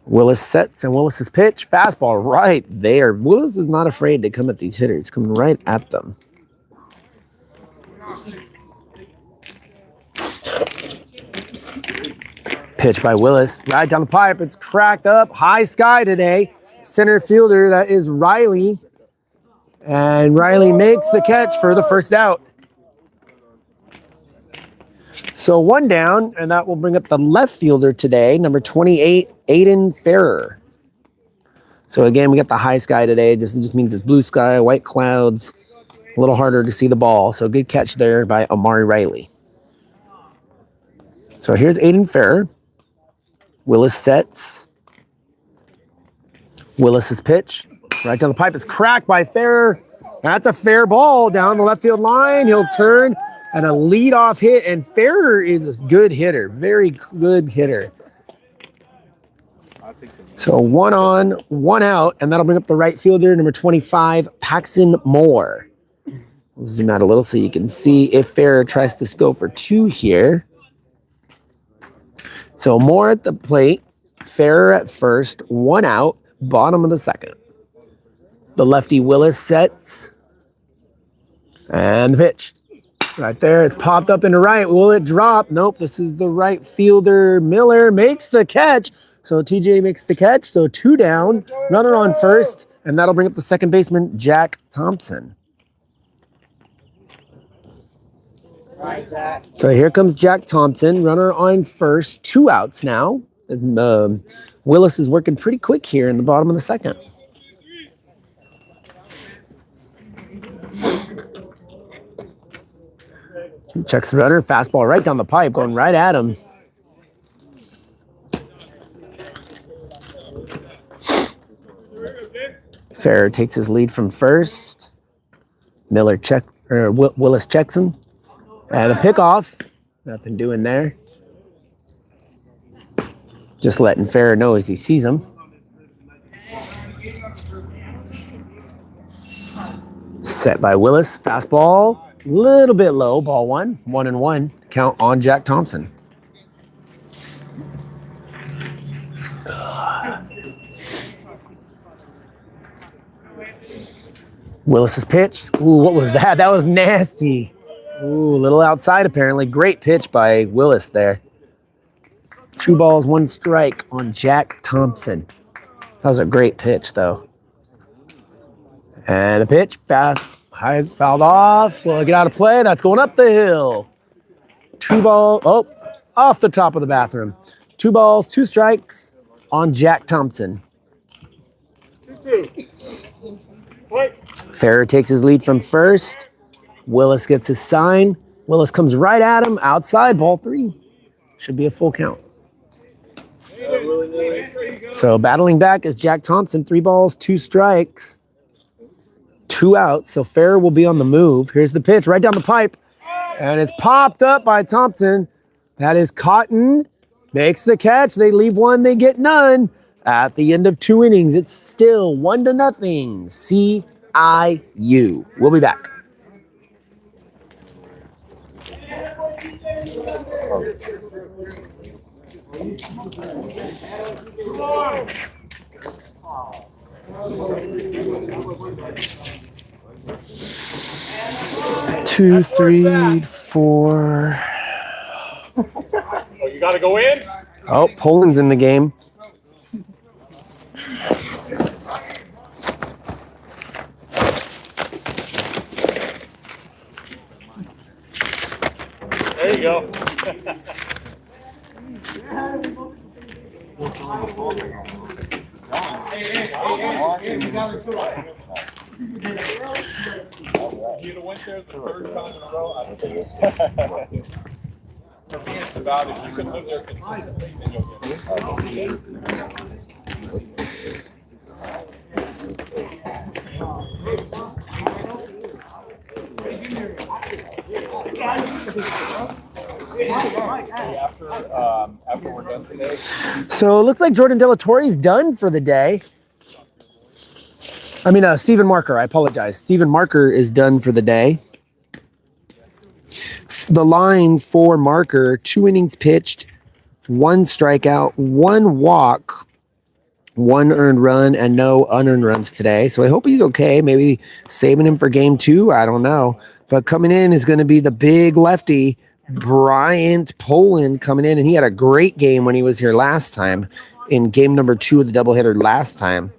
[SPEAKER 1] Willis sets and Willis's pitch. Fastball right there. Willis is not afraid to come at these hitters. Coming right at them. Pitch by Willis. Right down the pipe. It's cracked up. High sky today. Center fielder, that is Riley. And Riley makes the catch for the first out. So 1 down, and that will bring up the left fielder today, number 28, Aiden Farrer. So again, we got the high sky today. It just means it's blue sky, white clouds, a little harder to see the ball. So good catch there by Amari Riley. So here's Aiden Farrer. Willis sets. Willis's pitch. Right down the pipe. It's cracked by Farrer. That's a fair ball down the left field line. He'll turn and a leadoff hit. And Farrer is a good hitter. Very good hitter. So 1 on, 1 out. And that'll bring up the right fielder, number 25, Paxton Moore. We'll zoom out a little so you can see if Farrer tries to go for 2 here. So Moore at the plate, Farrer at first, 1 out, bottom of the second. The lefty Willis sets. And the pitch. Right there, it's popped up into right. Will it drop? Nope, this is the right fielder. Miller makes the catch. So TJ makes the catch. So 2 down, runner on first, and that'll bring up the second baseman, Jack Thompson. So here comes Jack Thompson, runner on first, 2 outs now. And, Willis is working pretty quick here in the bottom of the second. Checks the runner, fastball right down the pipe, going right at him. Farrer takes his lead from first. Willis checks him. And a pickoff. Nothing doing there. Just letting Farrer know as he sees him. Set by Willis. Fastball. A little bit low. Ball 1. 1-1. Count on Jack Thompson. Willis's pitch. Ooh, what was that? That was nasty. Ooh, a little outside apparently. Great pitch by Willis there. 2 balls, 1 strike on Jack Thompson. That was a great pitch though. And a pitch, fast, high, fouled off. Will it get out of play? That's going up the hill. 2 balls, oh, off the top of the bathroom. 2 balls, 2 strikes on Jack Thompson. Farrer takes his lead from first. Willis gets his sign. Willis comes right at him, outside, ball 3. Should be a full count. So battling back is Jack Thompson, 3 balls, 2 strikes, 2 outs. So Farrer will be on the move. Here's the pitch right down the pipe. And it's popped up by Thompson. That is Cotton. Makes the catch. They leave 1, they get none. At the end of 2 innings, it's still 1-0. CIU. We'll be back. Two, three, four.
[SPEAKER 5] Oh, you got to go in?
[SPEAKER 1] Oh, Poland's in the game.
[SPEAKER 5] There you go. You went there the third time in a row. I don't think it's about if you can live there consistently, then you'll get it. After we're done today.
[SPEAKER 1] So it looks like Jordan Delatorre's done for the day. I mean, Steven Marker, I apologize. Steven Marker is done for the day. The line for Marker, 2 innings pitched, 1 strikeout, 1 walk, 1 earned run, and no unearned runs today. So I hope he's okay. Maybe saving him for game 2. I don't know. But coming in is going to be the big lefty, Bryant Poland, coming in. And he had a great game when he was here last time in game number 2 of the doubleheader last time.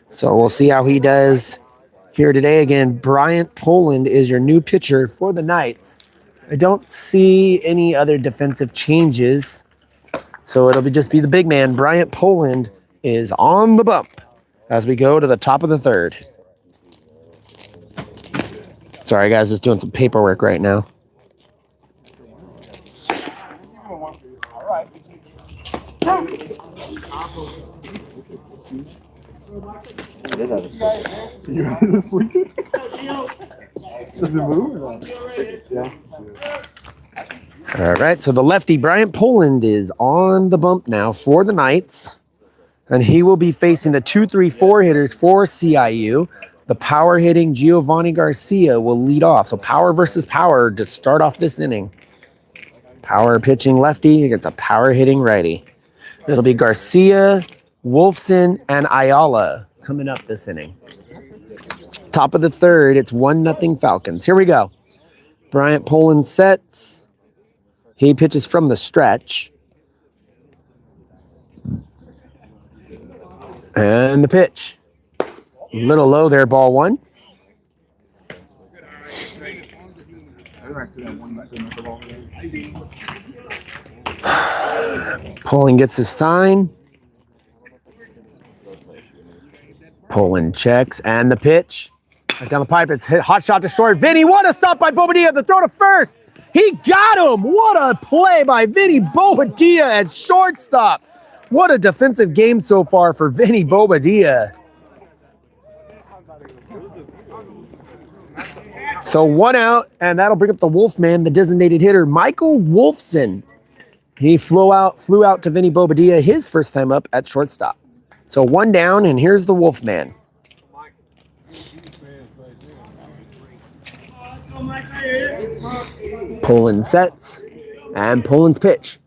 [SPEAKER 1] So we'll see how he does here today. Again, Bryant Poland is your new pitcher for the Knights. I don't see any other defensive changes. So it'll just be the big man. Bryant Poland is on the bump as we go to the top of the 3rd. Sorry, guys, just doing some paperwork right now.
[SPEAKER 2] You sleeping? Does it move or not? Yeah.
[SPEAKER 1] All right, so the lefty, Bryant Poland, is on the bump now for the Knights. And he will be facing the 2-3-4 hitters for CIU. The power hitting Giovanni Garcia will lead off. So power versus power to start off this inning. Power pitching lefty against a power hitting righty. It'll be Garcia, Wolfson, and Ayala coming up this inning. Top of the 3rd, it's 1-0 Falcons. Here we go. Bryant Poland sets. He pitches from the stretch. And the pitch. A little low there, ball 1. Poland gets his sign. Poland checks, and the pitch. Right down the pipe, it's hit, hot shot to short. Vinny, what a stop by Bobadilla. The throw to first. He got him. What a play by Vinny Bobadilla at shortstop. What a defensive game so far for Vinny Bobadilla. So 1 out, and that'll bring up the Wolfman, the designated hitter, Michael Wolfson. He flew out to Vinny Bobadilla his first time up at shortstop. So 1 down, and here's the Wolfman. Poland sets, and Poland's pitch.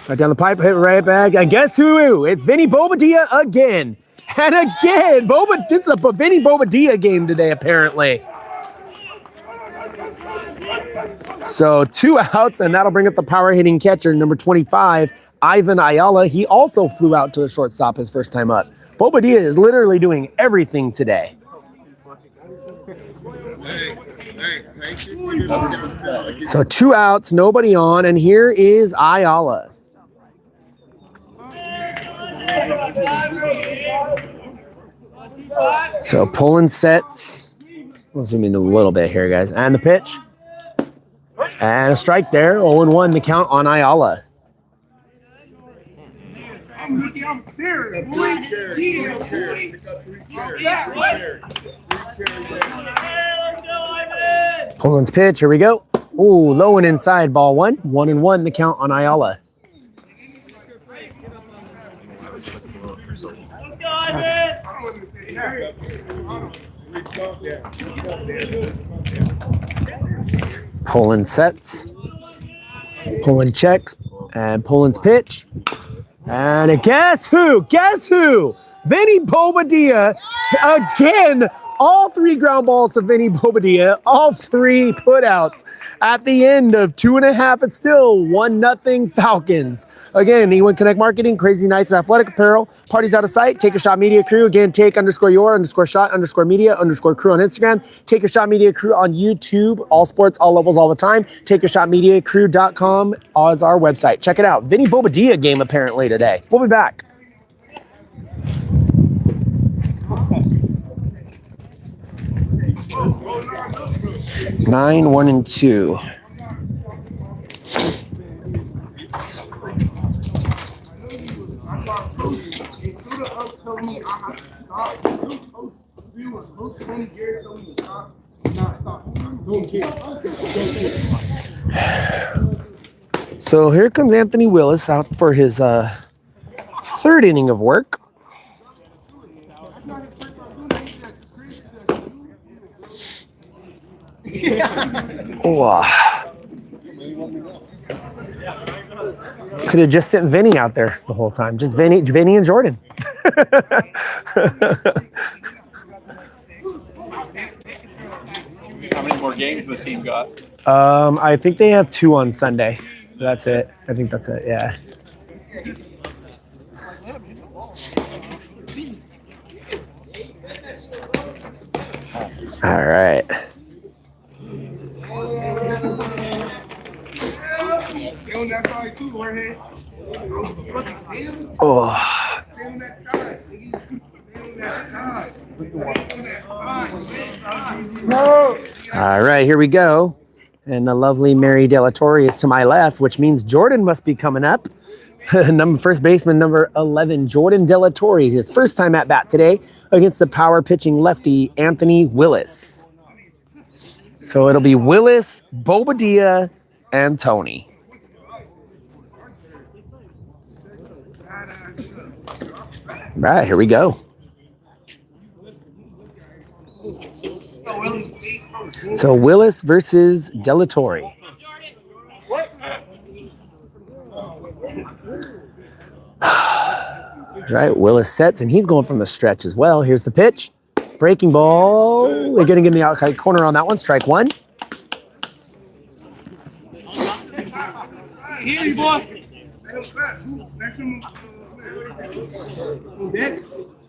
[SPEAKER 1] Right down the pipe, hit right back, and guess who? It's Vinny Bobadilla again. And again, it's a Vinny Bobadilla game today, apparently. So 2 outs, and that'll bring up the power hitting catcher, number 25, Ivan Ayala. He also flew out to the shortstop his first time up. Bobadilla is literally doing everything today. So 2 outs, nobody on, and here is Ayala. So Poland sets. We'll zoom in a little bit here, guys. And the pitch. And a strike there. 0-1 the count on Ayala. Poland's pitch. Here we go. Ooh, low and inside, ball 1. 1-1 the count on Ayala. Poland sets. Poland checks. And Poland's pitch. And guess who? Guess who? Vinny Bobadilla again. All 3 ground balls to Vinny Bobadilla. All 3 putouts. At the end of 2.5, it's still 1-0 Falcons. Again, E1 Connect Marketing, Crazy Nights Athletic Apparel, Parties Out of Sight, Take a Shot Media Crew. Again, take_your_shot_media_crew on Instagram. Take a Shot Media Crew on YouTube. All sports, all levels, all the time. TakeAShotMediaCrew.com is our website. Check it out. Vinny Bobadilla game apparently today. We'll be back. Nine, 1, and 2. So here comes Anthony Willis out for his 3rd inning of work. Could have just sent Vinny out there the whole time. Just Vinny and Jordan.
[SPEAKER 5] How many more games the team got?
[SPEAKER 1] I think they have 2 on Sunday. That's it. I think that's it. Yeah. All right. Oh. All right, here we go. And the lovely Mary Delatorre is to my left, which means Jordan must be coming up. First baseman number 11, Jordan Delatorre, his first time at bat today against the power pitching lefty, Anthony Willis. So it'll be Willis, Bobadilla, and Tony. All right, here we go. So Willis versus Delatorre. Right, Willis sets, and he's going from the stretch as well. Here's the pitch. Breaking ball. They're getting in the outside corner on that one. Strike 1.
[SPEAKER 3] Here you boy.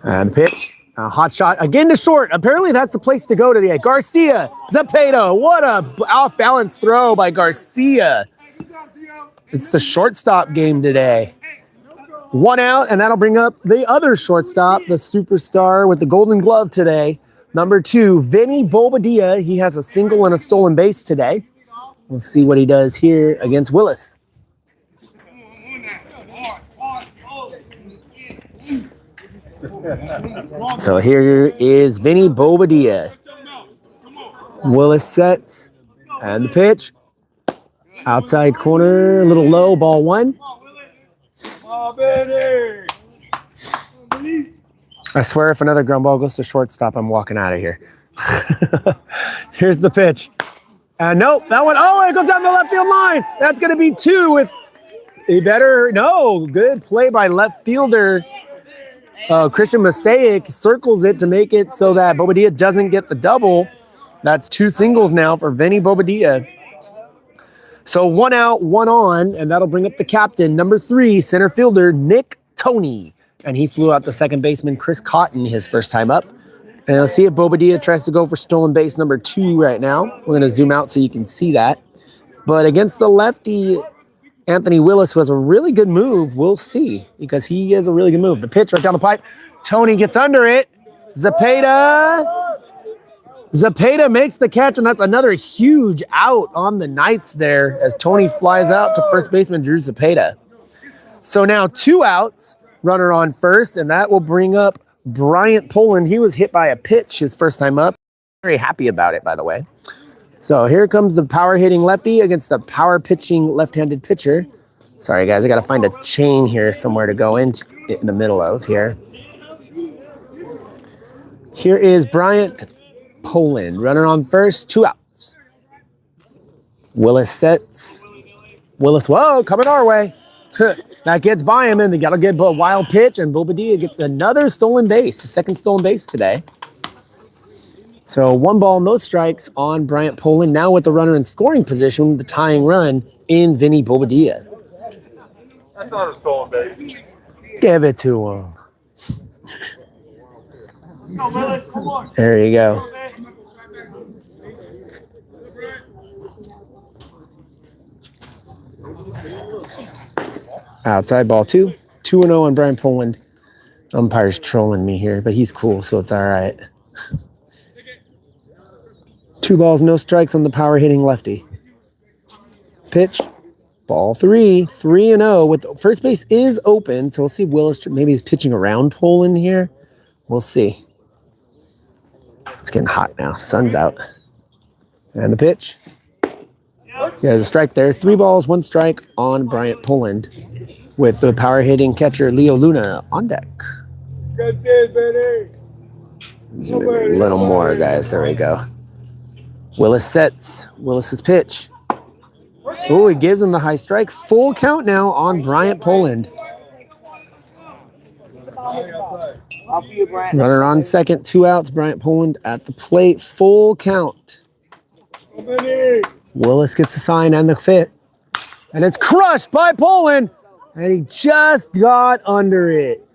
[SPEAKER 1] And the pitch. Hot shot again to short. Apparently that's the place to go today. Garcia, Zepeda. What a off-balance throw by Garcia. It's the shortstop game today. 1 out, and that'll bring up the other shortstop, the superstar with the Golden Glove today. Number 2, Vinny Bobadilla. He has a single and a stolen base today. We'll see what he does here against Willis. So here is Vinny Bobadilla. Willis sets, and the pitch. Outside corner, a little low, ball 1. I swear if another ground ball goes to shortstop, I'm walking out of here. Here's the pitch. Nope, that one, it goes down the left field line. That's going to be 2 if he better, no, good play by left fielder. Christian Mosaic circles it to make it so that Bobadilla doesn't get the double. That's 2 singles now for Vinny Bobadilla. So 1 out, 1 on, and that'll bring up the captain, number 3, center fielder, Nick Toney. And he flew out to second baseman Chris Cotton his first time up. And let's see if Bobadilla tries to go for stolen base number 2 right now. We're going to zoom out so you can see that. But against the lefty, Anthony Willis, who has a really good move, we'll see, because he has a really good move. The pitch right down the pipe. Tony gets under it. Zepeda makes the catch, and that's another huge out on the Knights there as Tony flies out to first baseman Drew Zepeda. So now 2 outs, runner on first, and that will bring up Bryant Poland. He was hit by a pitch his first time up. Very happy about it, by the way. So here comes the power hitting lefty against the power pitching left-handed pitcher. Sorry, guys, I got to find a chain here somewhere to go in the middle of here. Here is Bryant Poland. Runner on first, 2 outs. Willis sets. Willis, whoa, coming our way. That gets by him, and they got to get a wild pitch, and Bobadilla gets another stolen base, the second stolen base today. So 1 ball, no strikes on Bryant Poland. Now with the runner in scoring position, the tying run in Vinny Bobadilla.
[SPEAKER 5] That's not a stolen base.
[SPEAKER 1] Give it to him.
[SPEAKER 5] No, Willis, come on.
[SPEAKER 1] There you go. Outside ball 2. 2-0 on Brian Poland. Umpire's trolling me here, but he's cool, so it's all right. 2 balls, no strikes on the power hitting lefty. Pitch. Ball 3. 3-0 with first base is open, so we'll see Willis. Maybe he's pitching around Poland here. We'll see. It's getting hot now. Sun's out. And the pitch. Yeah, there's a strike there. 3 balls, 1 strike on Bryant Poland with the power hitting catcher Leo Luna on deck.
[SPEAKER 2] Good day, baby.
[SPEAKER 1] Zoom in a little more, guys. There we go. Willis sets. Willis's pitch. Oh, he gives him the high strike. Full count now on Bryant Poland. Runner on second, 2 outs. Bryant Poland at the plate. Full count. Willis gets the sign and the fit. And it's crushed by Poland. And he just got under it.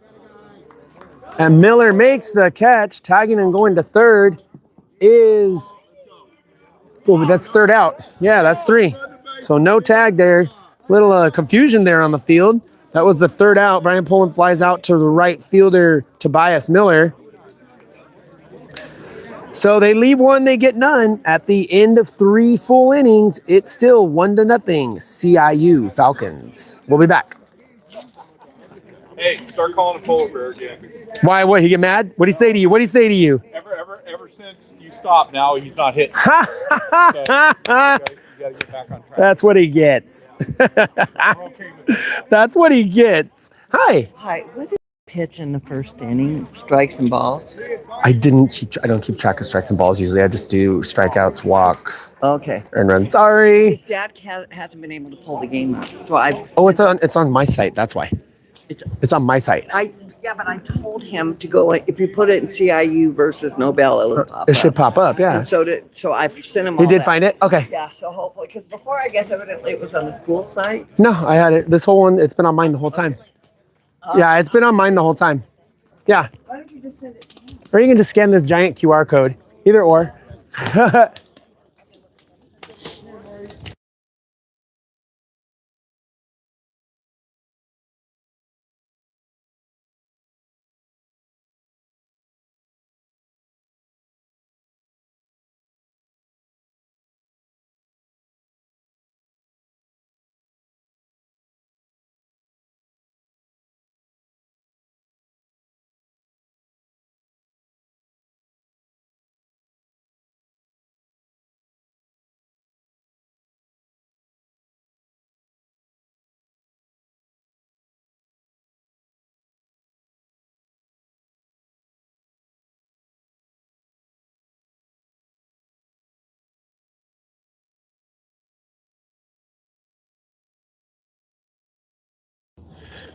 [SPEAKER 1] And Miller makes the catch. Tagging and going to third is... Oh, but that's 3rd out. Yeah, that's 3. So no tag there. Little confusion there on the field. That was the 3rd out. Brian Poland flies out to the right fielder, Tobias Miller. So they leave 1, they get none. At the end of 3 full innings, it's still 1-0 CIU Falcons. We'll be back.
[SPEAKER 5] Hey, start calling a polar bear again.
[SPEAKER 1] Why? What? He get mad? What'd he say to you? What'd he say to you?
[SPEAKER 5] Ever since you stopped, now he's not hitting. So, you gotta get back on track.
[SPEAKER 1] That's what he gets.
[SPEAKER 5] We're okay with that.
[SPEAKER 1] That's what he gets. Hi.
[SPEAKER 6] Hi, what did pitch in the first inning? Strikes and balls?
[SPEAKER 1] I don't keep track of strikes and balls usually. I just do strikeouts, walks,
[SPEAKER 6] Okay.
[SPEAKER 1] earned runs. Sorry.
[SPEAKER 6] His dad hasn't been able to pull the game up, so
[SPEAKER 1] Oh, it's on my site. That's why. It's on my site.
[SPEAKER 6] but I told him to go, if you put it in CIU versus Nobel, it'll pop
[SPEAKER 1] It should
[SPEAKER 6] up.
[SPEAKER 1] pop up, yeah.
[SPEAKER 6] And so I've sent him all
[SPEAKER 1] He did
[SPEAKER 6] that.
[SPEAKER 1] find it? Okay.
[SPEAKER 6] Yeah, so hopefully, because before I guess evidently it was on the school site.
[SPEAKER 1] No, I had it. This whole one, it's been on mine the whole time. Yeah, it's been on mine the whole time. Yeah.
[SPEAKER 6] Why don't you just send it to me?
[SPEAKER 1] Or you can just scan this giant QR code. Either or.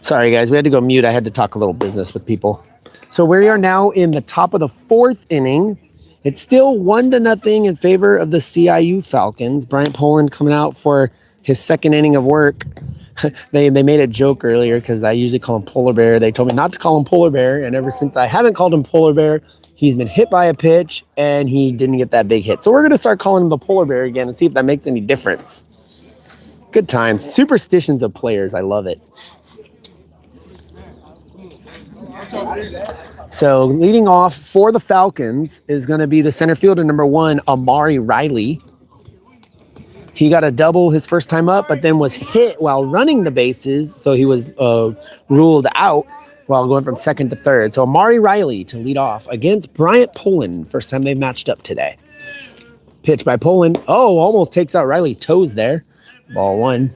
[SPEAKER 1] Sorry, guys. We had to go mute. I had to talk a little business with people. So we are now in the top of the 4th inning. It's still 1-0 in favor of the CIU Falcons. Bryant Poland coming out for his 2nd inning of work. They made a joke earlier because I usually call him Polar Bear. They told me not to call him Polar Bear, and ever since I haven't called him Polar Bear, he's been hit by a pitch, and he didn't get that big hit. So we're going to start calling him the Polar Bear again and see if that makes any difference. Good times. Superstitions of players. I love it. So leading off for the Falcons is going to be the center fielder, number 1, Amari Riley. He got a double his first time up, but then was hit while running the bases, so he was ruled out while going from 2nd to 3rd. So Amari Riley to lead off against Bryant Poland, first time they've matched up today. Pitch by Poland. Oh, almost takes out Riley's toes there. Ball 1.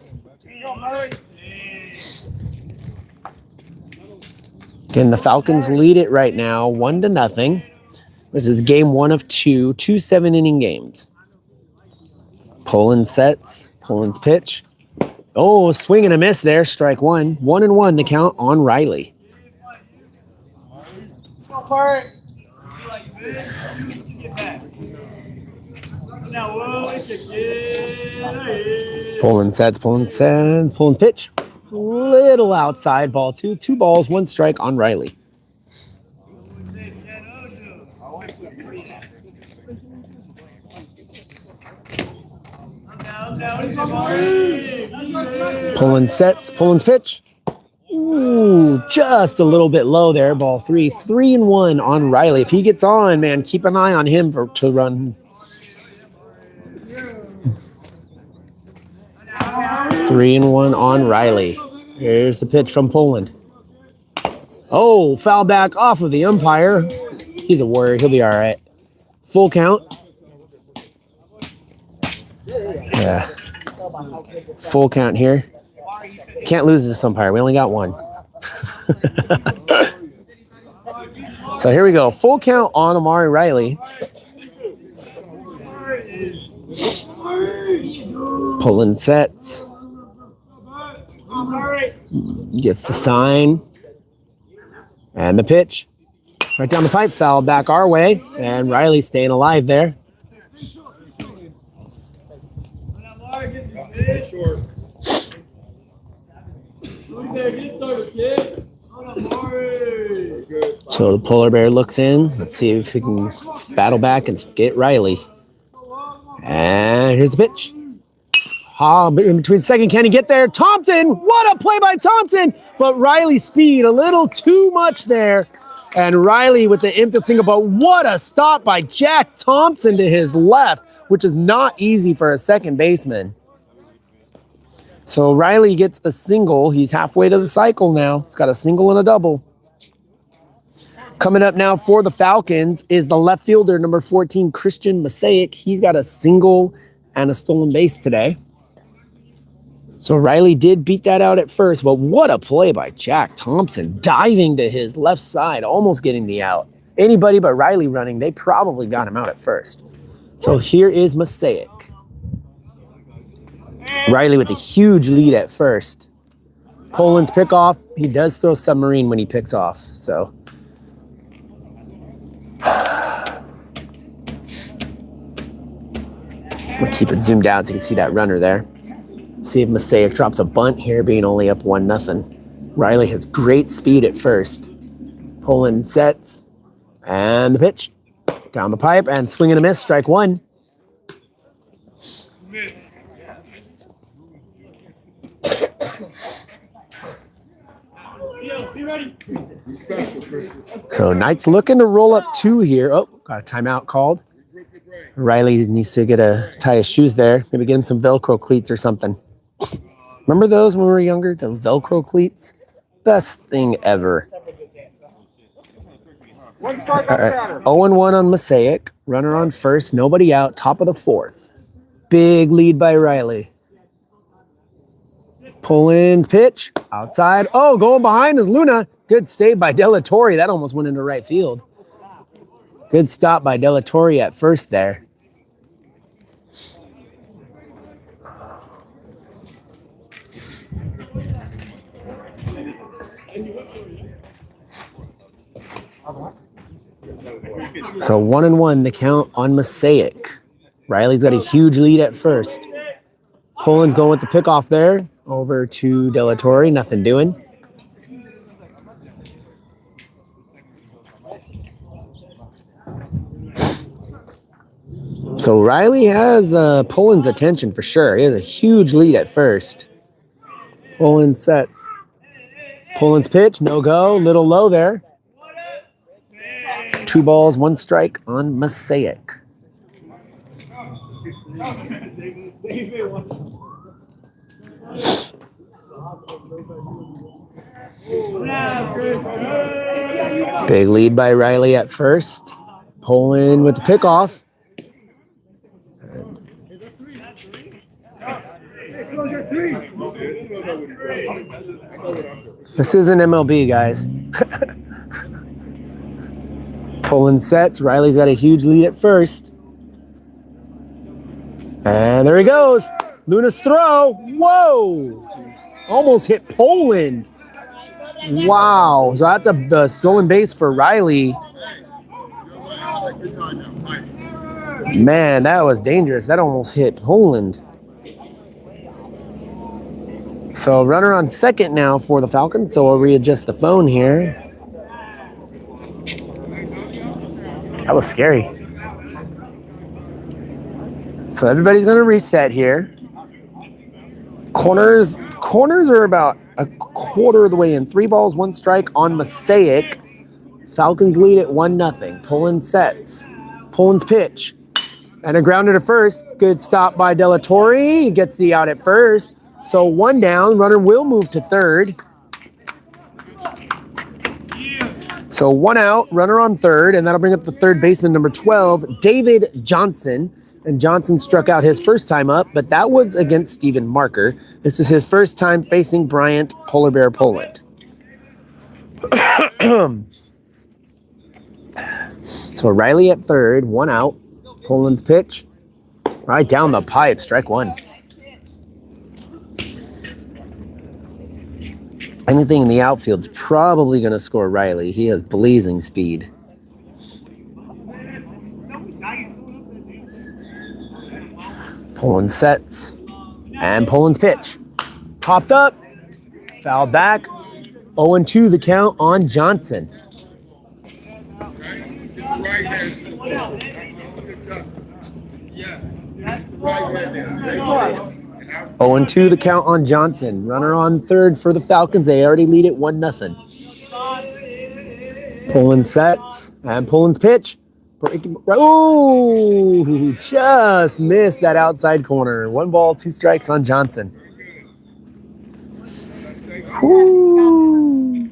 [SPEAKER 1] Again, the Falcons lead it right now, 1-0. This is game 1 of 2 7-inning games. Poland sets. Poland's pitch. Oh, swing and a miss there. Strike 1. 1-1 the count on Riley. Poland sets. Poland's pitch. Little outside, ball 2. 2 balls, 1 strike on Riley. Poland sets. Poland's pitch. Ooh, just a little bit low there. Ball 3. 3-1 on Riley. If he gets on, man, keep an eye on him to run. 3-1 on Riley. Here's the pitch from Poland. Oh, foul back off of the umpire. He's a warrior. He'll be all right. Full count. Yeah. Full count here. Can't lose this umpire. We only got one. So here we go. Full count on Amari Riley. Poland sets. Gets the sign. And the pitch. Right down the pipe. Foul back our way. And Riley staying alive there. So the polar bear looks in. Let's see if he can battle back and get Riley. And here's the pitch. In between second, can he get there? Thompson, what a play by Thompson! But Riley's speed, a little too much there. And Riley with the infield single, but what a stop by Jack Thompson to his left, which is not easy for a second baseman. So Riley gets a single. He's halfway to the cycle now. He's got a single and a double. Coming up now for the Falcons is the left fielder, number 14, Christian Mosaic. He's got a single and a stolen base today. So Riley did beat that out at first, but what a play by Jack Thompson, diving to his left side, almost getting the out. Anybody but Riley running, they probably got him out at first. So here is Mosaic. Riley with a huge lead at first. Poland's pickoff. He does throw submarine when he picks off, so. We'll keep it zoomed out so you can see that runner there. See if Mosaic drops a bunt here, being only up 1-0. Riley has great speed at first. Poland sets. And the pitch. Down the pipe and swing and a miss. Strike 1. So Knight's looking to roll up 2 here. Oh, got a timeout called. Riley needs to tie his shoes there. Maybe get him some Velcro cleats or something. Remember those when we were younger? The Velcro cleats? Best thing ever. All right. 0-1 on Mosaic. Runner on first. Nobody out. Top of the 4th. Big lead by Riley. Poland pitch. Outside. Oh, going behind is Luna. Good save by De La Torre. That almost went into right field. Good stop by De La Torre at first there. So 1-1 the count on Mosaic. Riley's got a huge lead at first. Poland's going with the pickoff there. Over to De La Torre. Nothing doing. So Riley has Poland's attention for sure. He has a huge lead at first. Poland sets. Poland's pitch, no go, little low there. 2 balls, 1 strike on Mosaic. Big lead by Riley at first. Poland with the pickoff. This isn't MLB, guys. Pulling sets. Riley's got a huge lead at first. And there he goes. Luna's throw. Whoa! Almost hit Poland. Wow. So that's a stolen base for Riley. Man, that was dangerous. That almost hit Poland. So runner on second now for the Falcons. So we'll readjust the phone here. That was scary. So everybody's going to reset here. Corners are about a quarter of the way in. 3 balls, 1 strike on Mosaic. Falcons lead at 1-0. Poland sets. Poland's pitch. And a grounder to first. Good stop by De La Torre. He gets the out at first. So 1 down. Runner will move to third. So 1 out. Runner on third. And that'll bring up the third baseman, number 12, David Johnson. And Johnson struck out his first time up, but that was against Stephen Marker. This is his first time facing Bryant Polar Bear Poland. So Riley at third, 1 out. Poland's pitch. Right down the pipe, strike 1. Anything in the outfield's probably going to score Riley. He has blazing speed. Poland sets. And Poland's pitch. Popped up. Fouled back. 0-2 the count on Johnson. 0-2 the count on Johnson. Runner on third for the Falcons. They already lead it 1-0. Poland sets. And Poland's pitch. Oh, just missed that outside corner. 1 ball, 2 strikes on Johnson. Woo.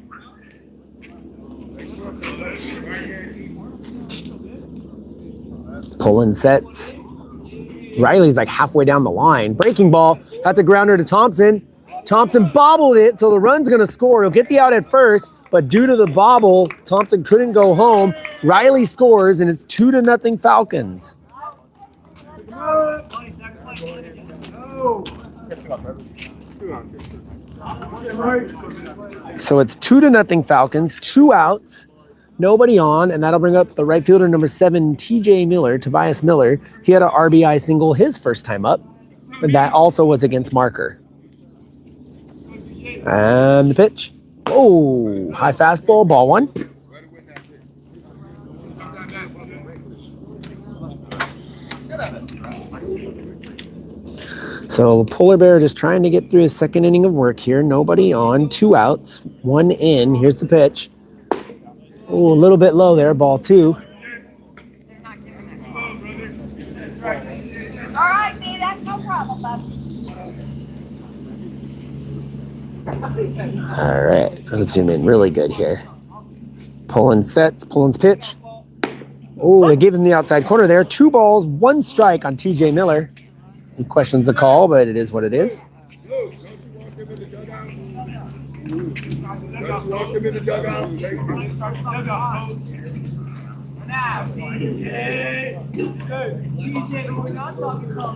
[SPEAKER 1] Poland sets. Riley's like halfway down the line. Breaking ball. That's a grounder to Thompson. Thompson bobbled it, so the run's going to score. He'll get the out at first, but due to the bobble, Thompson couldn't go home. Riley scores, and it's 2-0 Falcons. So it's 2-0 Falcons, 2 outs, nobody on, and that'll bring up the right fielder, number 7, TJ Miller, Tobias Miller. He had an RBI single his first time up, and that also was against Marker. And the pitch. Oh, high fastball, ball 1. So Polar Bear just trying to get through his second inning of work here. Nobody on, 2 outs, 1 in. Here's the pitch. Oh, a little bit low there, ball 2.
[SPEAKER 7] All right, B, that's no problem, bub.
[SPEAKER 1] All right, let's zoom in really good here. Poland sets, Poland's pitch. Oh, they gave him the outside corner there. 2 balls, 1 strike on TJ Miller. He questions the call, but it is what it is.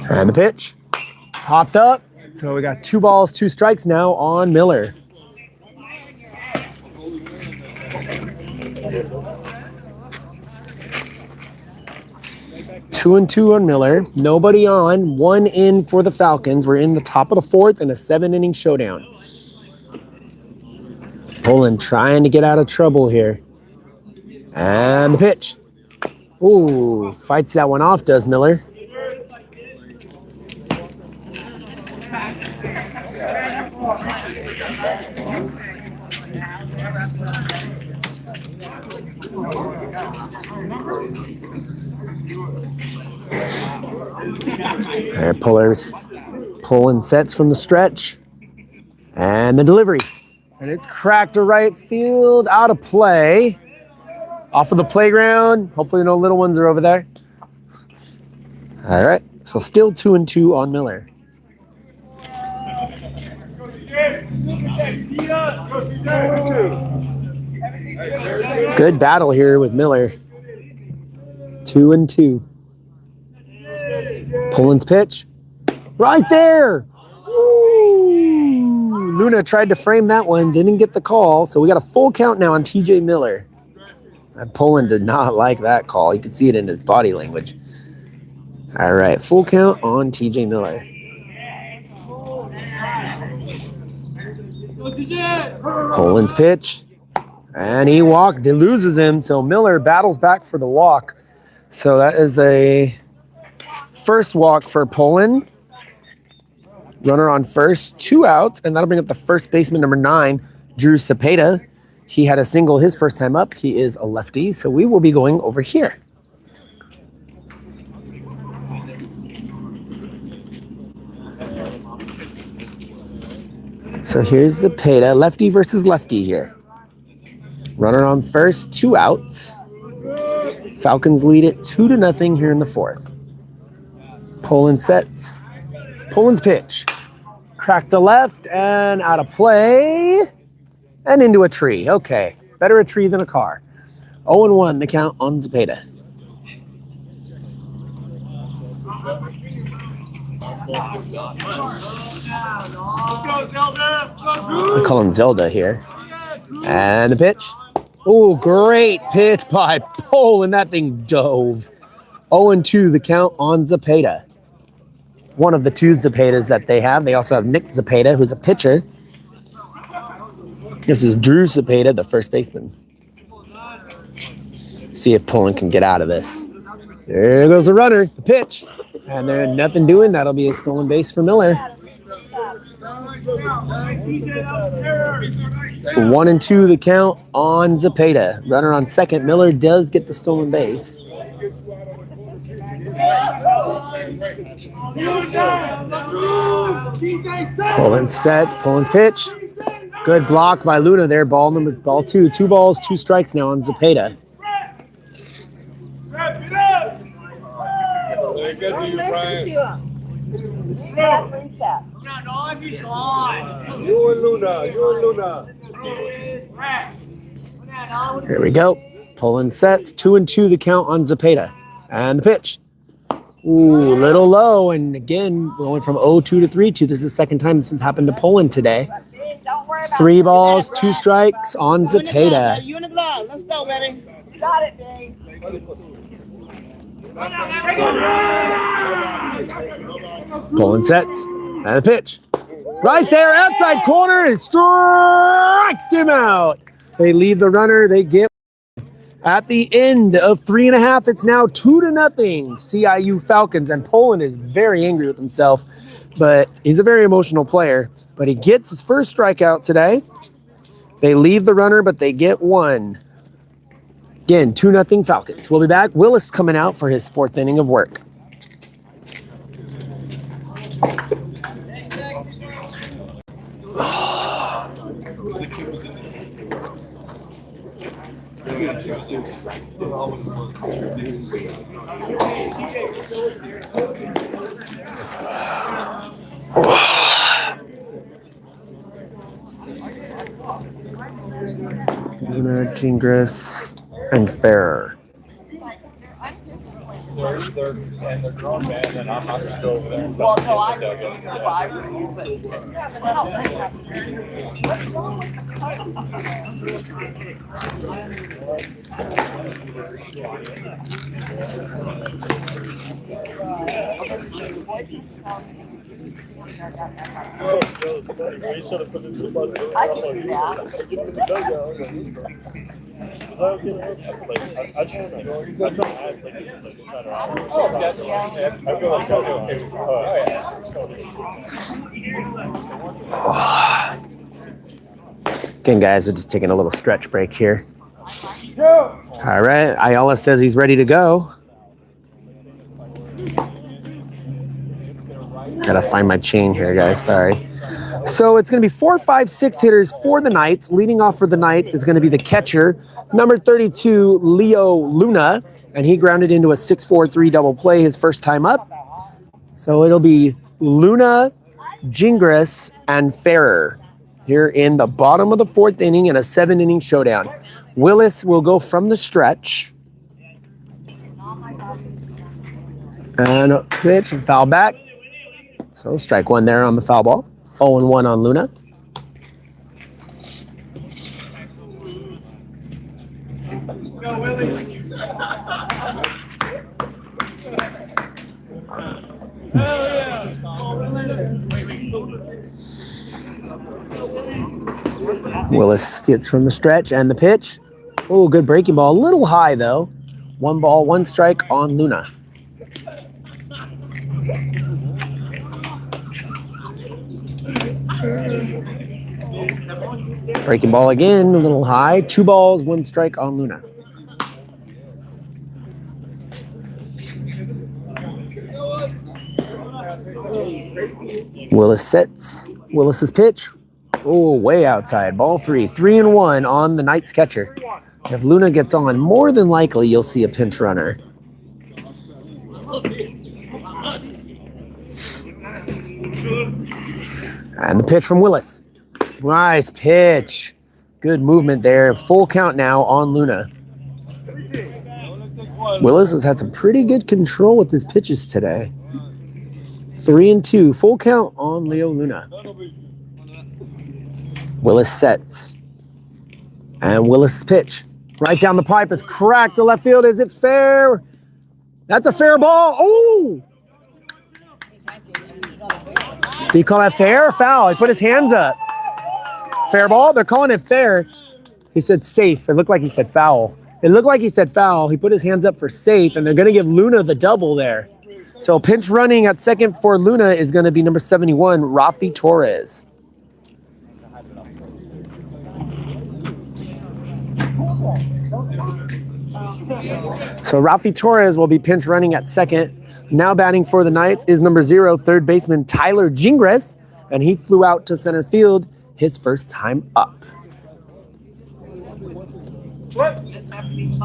[SPEAKER 1] And the pitch. Popped up. So we got 2 balls, 2 strikes now on Miller. Two and 2 on Miller. Nobody on. 1 in for the Falcons. We're in the top of the 4th in a 7-inning showdown. Poland trying to get out of trouble here. And the pitch. Ooh, fights that one off, does Miller. Poland sets from the stretch. And the delivery. And it's cracked to right field, out of play. Off of the playground. Hopefully no little ones are over there. All right, so still 2 and 2 on Miller. Good battle here with Miller. 2-2. Poland's pitch. Right there. Woo! Luna tried to frame that one, didn't get the call. So we got a full count now on TJ Miller. And Poland did not like that call. You could see it in his body language. All right, full count on TJ Miller. Poland's pitch. And he walked. He loses him. So Miller battles back for the walk. So that is a first walk for Poland. Runner on first, 2 outs. And that'll bring up the first baseman, number 9, Drew Cepeda. He had a single his first time up. He is a lefty. So we will be going over here. So here's Cepeda, lefty versus lefty here. Runner on first, 2 outs. Falcons lead it 2-0 here in the 4th. Poland sets. Poland's pitch. Cracked to left and out of play. And into a tree. Okay, better a tree than a car. 0-1 the count on Cepeda. I call him Zelda here. And the pitch. Oh, great pitch by Poland. That thing dove. 0-2 the count on Cepeda. One of the 2 Zepedas that they have. They also have Nick Cepeda, who's a pitcher. This is Drew Cepeda, the first baseman. See if Poland can get out of this. There goes the runner, the pitch. And there's nothing doing. That'll be a stolen base for Miller. 1-2 the count on Cepeda. Runner on second. Miller does get the stolen base. Poland sets. Poland's pitch. Good block by Luna there. Ball 2. 2 balls, 2 strikes now on Cepeda.
[SPEAKER 7] Don't listen to him. Stop reset.
[SPEAKER 2] You and Luna.
[SPEAKER 1] Here we go. Poland sets. 2-2 the count on Cepeda. And the pitch. Ooh, little low. And again, we're going from 0-2 to 3-2. This is the second time this has happened to Poland today.
[SPEAKER 7] Don't worry about
[SPEAKER 1] 3 balls, 2 strikes on Cepeda.
[SPEAKER 6] Let's go, baby.
[SPEAKER 7] Got it, babe.
[SPEAKER 1] Poland sets. And the pitch. Right there, outside corner, and strikes him out. They leave the runner. They get at the end of 3.5. It's now 2-0 CIU Falcons, and Poland is very angry with himself, but he's a very emotional player. But he gets his first strikeout today. They leave the runner, but they get 1. Again, 2-0 Falcons. We'll be back. Willis coming out for his 4th inning of work. Luna, Gingras, and Ferrer.
[SPEAKER 5] They're grown men, and I'm not going to go over there.
[SPEAKER 6] Well, no, I agree with you, I agree with you, but
[SPEAKER 7] What's wrong with the I can do that.
[SPEAKER 1] Again, guys, we're just taking a little stretch break here. All right, Ayala says he's ready to go. Gotta find my chain here, guys, sorry. So it's gonna be 4, 5, 6 hitters for the Knights. Leading off for the Knights is gonna be the catcher, number 32, Leo Luna, and he grounded into a 6-4-3 double play his first time up. So it'll be Luna, Gingras, and Ferrer here in the bottom of the 4th inning in a 7-inning showdown. Willis will go from the stretch. And a pitch and foul back. So strike one there on the foul ball. 0-1 on Luna. Willis gets from the stretch and the pitch. Oh, good breaking ball. A little high though. 1 ball, 1 strike on Luna. Breaking ball again, a little high. 2 balls, 1 strike on Luna. Willis sets. Willis's pitch. Oh, way outside. Ball 3. 3-1 on the Knights catcher. If Luna gets on, more than likely you'll see a pinch runner. And the pitch from Willis. Nice pitch. Good movement there. Full count now on Luna. Willis has had some pretty good control with his pitches today. 3-2. Full count on Leo Luna. Willis sets. And Willis' pitch. Right down the pipe. It's cracked to left field. Is it fair? That's a fair ball. Oh! Did he call that fair or foul? He put his hands up. Fair ball? They're calling it fair. He said safe. It looked like he said foul. It looked like he said foul. He put his hands up for safe, and they're going to give Luna the double there. So pinch running at second for Luna is going to be number 71, Rafi Torres. So Rafi Torres will be pinch running at second. Now batting for the Knights is number 0, third baseman Tyler Gingras, and he flew out to center field his first time up.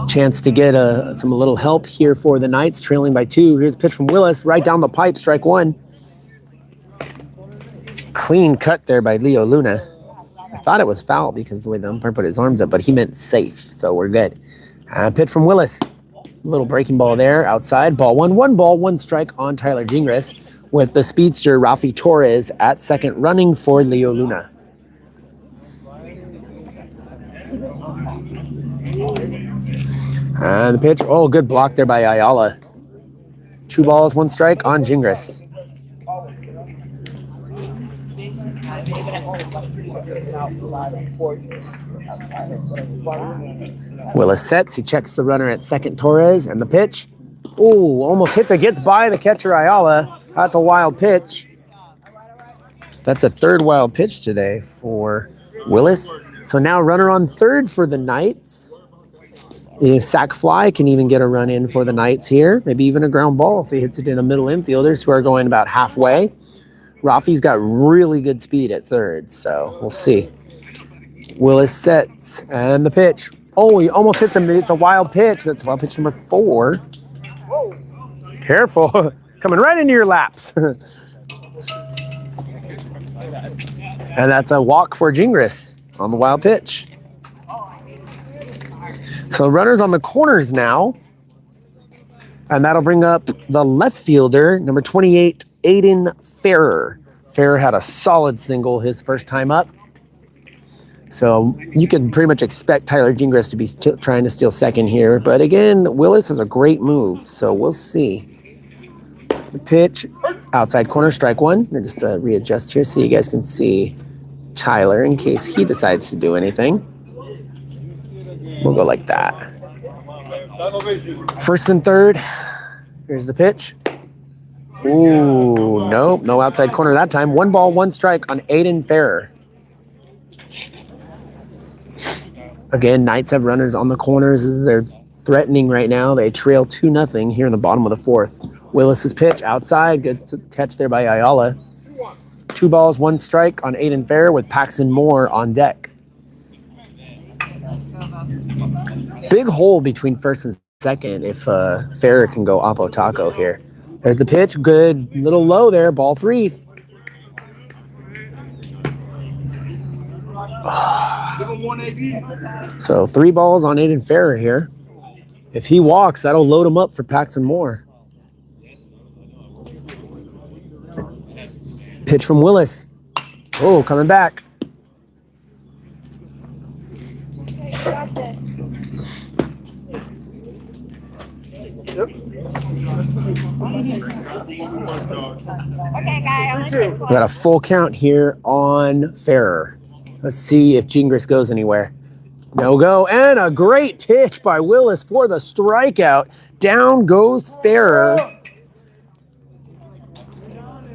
[SPEAKER 1] Chance to get a little help here for the Knights, trailing by 2. Here's a pitch from Willis, right down the pipe, strike 1. Clean cut there by Leo Luna. I thought it was foul because of the way the umpire put his arms up, but he meant safe, so we're good. Pitch from Willis. Little breaking ball there, outside. Ball 1, 1 ball, 1 strike on Tyler Gingras, with the speedster Rafi Torres at second, running for Leo Luna. And the pitch, oh, good block there by Ayala. 2 balls, 1 strike on Gingras. Willis sets, he checks the runner at second, Torres, and the pitch. Oh, almost hits it, gets by the catcher Ayala. That's a wild pitch. That's a 3rd wild pitch today for Willis. So now runner on 3rd for the Knights. Sack fly can even get a run in for the Knights here. Maybe even a ground ball if he hits it in the middle infielders who are going about halfway. Rafi's got really good speed at 3rd, so we'll see. Willis sets, and the pitch. Oh, he almost hits him. It's a wild pitch. That's wild pitch number 4. Careful. Coming right into your laps. And that's a walk for Gingras on the wild pitch. So runners on the corners now. And that'll bring up the left fielder, number 28, Aiden Farrer. Farrer had a solid single his first time up. So you can pretty much expect Tyler Gingras to be trying to steal second here. But again, Willis has a great move, so we'll see. The pitch, outside corner, strike 1. I'll just readjust here so you guys can see Tyler in case he decides to do anything. We'll go like that. 1st and 3rd. Here's the pitch. Ooh, nope, no outside corner that time. 1 ball, 1 strike on Aiden Farrer. Again, Knights have runners on the corners as they're threatening right now. They trail 2-0 here in the bottom of the 4th. Willis's pitch outside, good catch there by Ayala. 2 balls, 1 strike on Aiden Farrer with Paxton Moore on deck. Big hole between 1st and 2nd if Farrer can go oppo taco here. There's the pitch, good, little low there, ball 3. So 3 balls on Aiden Farrer here. If he walks, that'll load him up for Paxton Moore. Pitch from Willis. Oh, coming back.
[SPEAKER 7] Okay, you got this. Okay, guy, I'm gonna take
[SPEAKER 1] We got a full count here on Ferrer. Let's see if Gingras goes anywhere. No go, and a great pitch by Willis for the strikeout. Down goes Ferrer.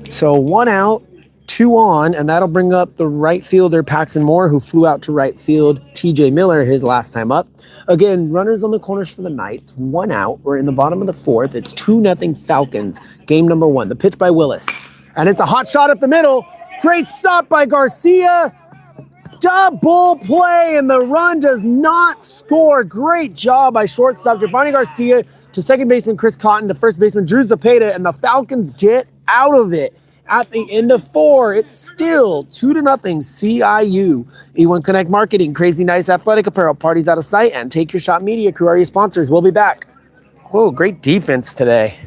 [SPEAKER 1] So 1 out, 2 on, and that'll bring up the right fielder, Paxton Moore, who flew out to right field. TJ Miller, his last time up. Again, runners on the corners for the Knights. 1 out. We're in the bottom of the 4th. It's 2-0 Falcons. Game number 1. The pitch by Willis. And it's a hot shot up the middle. Great stop by Garcia. Double play, and the run does not score. Great job by shortstop Giovanni Garcia to second baseman Chris Cotton to first baseman Drew Zepeda, and the Falcons get out of it. At the end of 4, it's still 2-0 CIU. E1 Connect Marketing, Crazy Nice Athletic Apparel, Parties Out of Sight, and Take Your Shot Media Crew are your sponsors. We'll be back. Whoa, great defense today.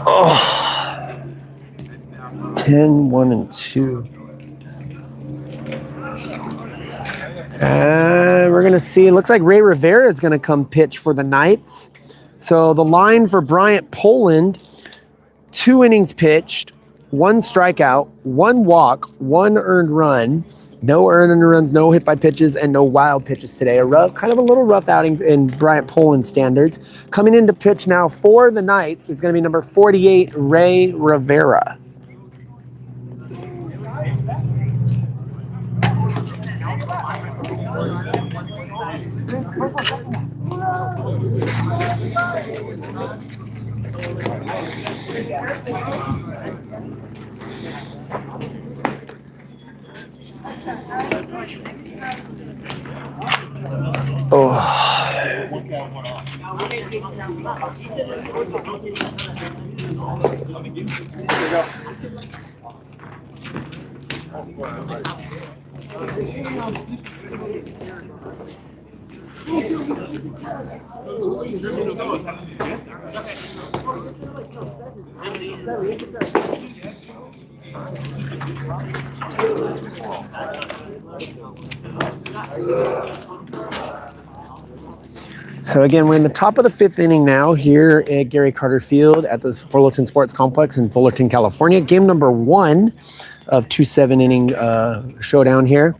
[SPEAKER 1] Oh, 10, 1, and 2. And we're going to see, it looks like Ray Rivera is going to come pitch for the Knights. So the line for Bryant Poland, 2 innings pitched, 1 strikeout, 1 walk, 1 earned run. No earned runs, no hit by pitches, and no wild pitches today. Kind of a little rough outing in Bryant Poland standards. Coming into pitch now for the Knights is going to be number 48, Ray Rivera. So again, we're in the top of the 5th inning now here at Gary Carter Field at the Fullerton Sports Complex in Fullerton, California. Game number 1 of 2 7-inning showdown here.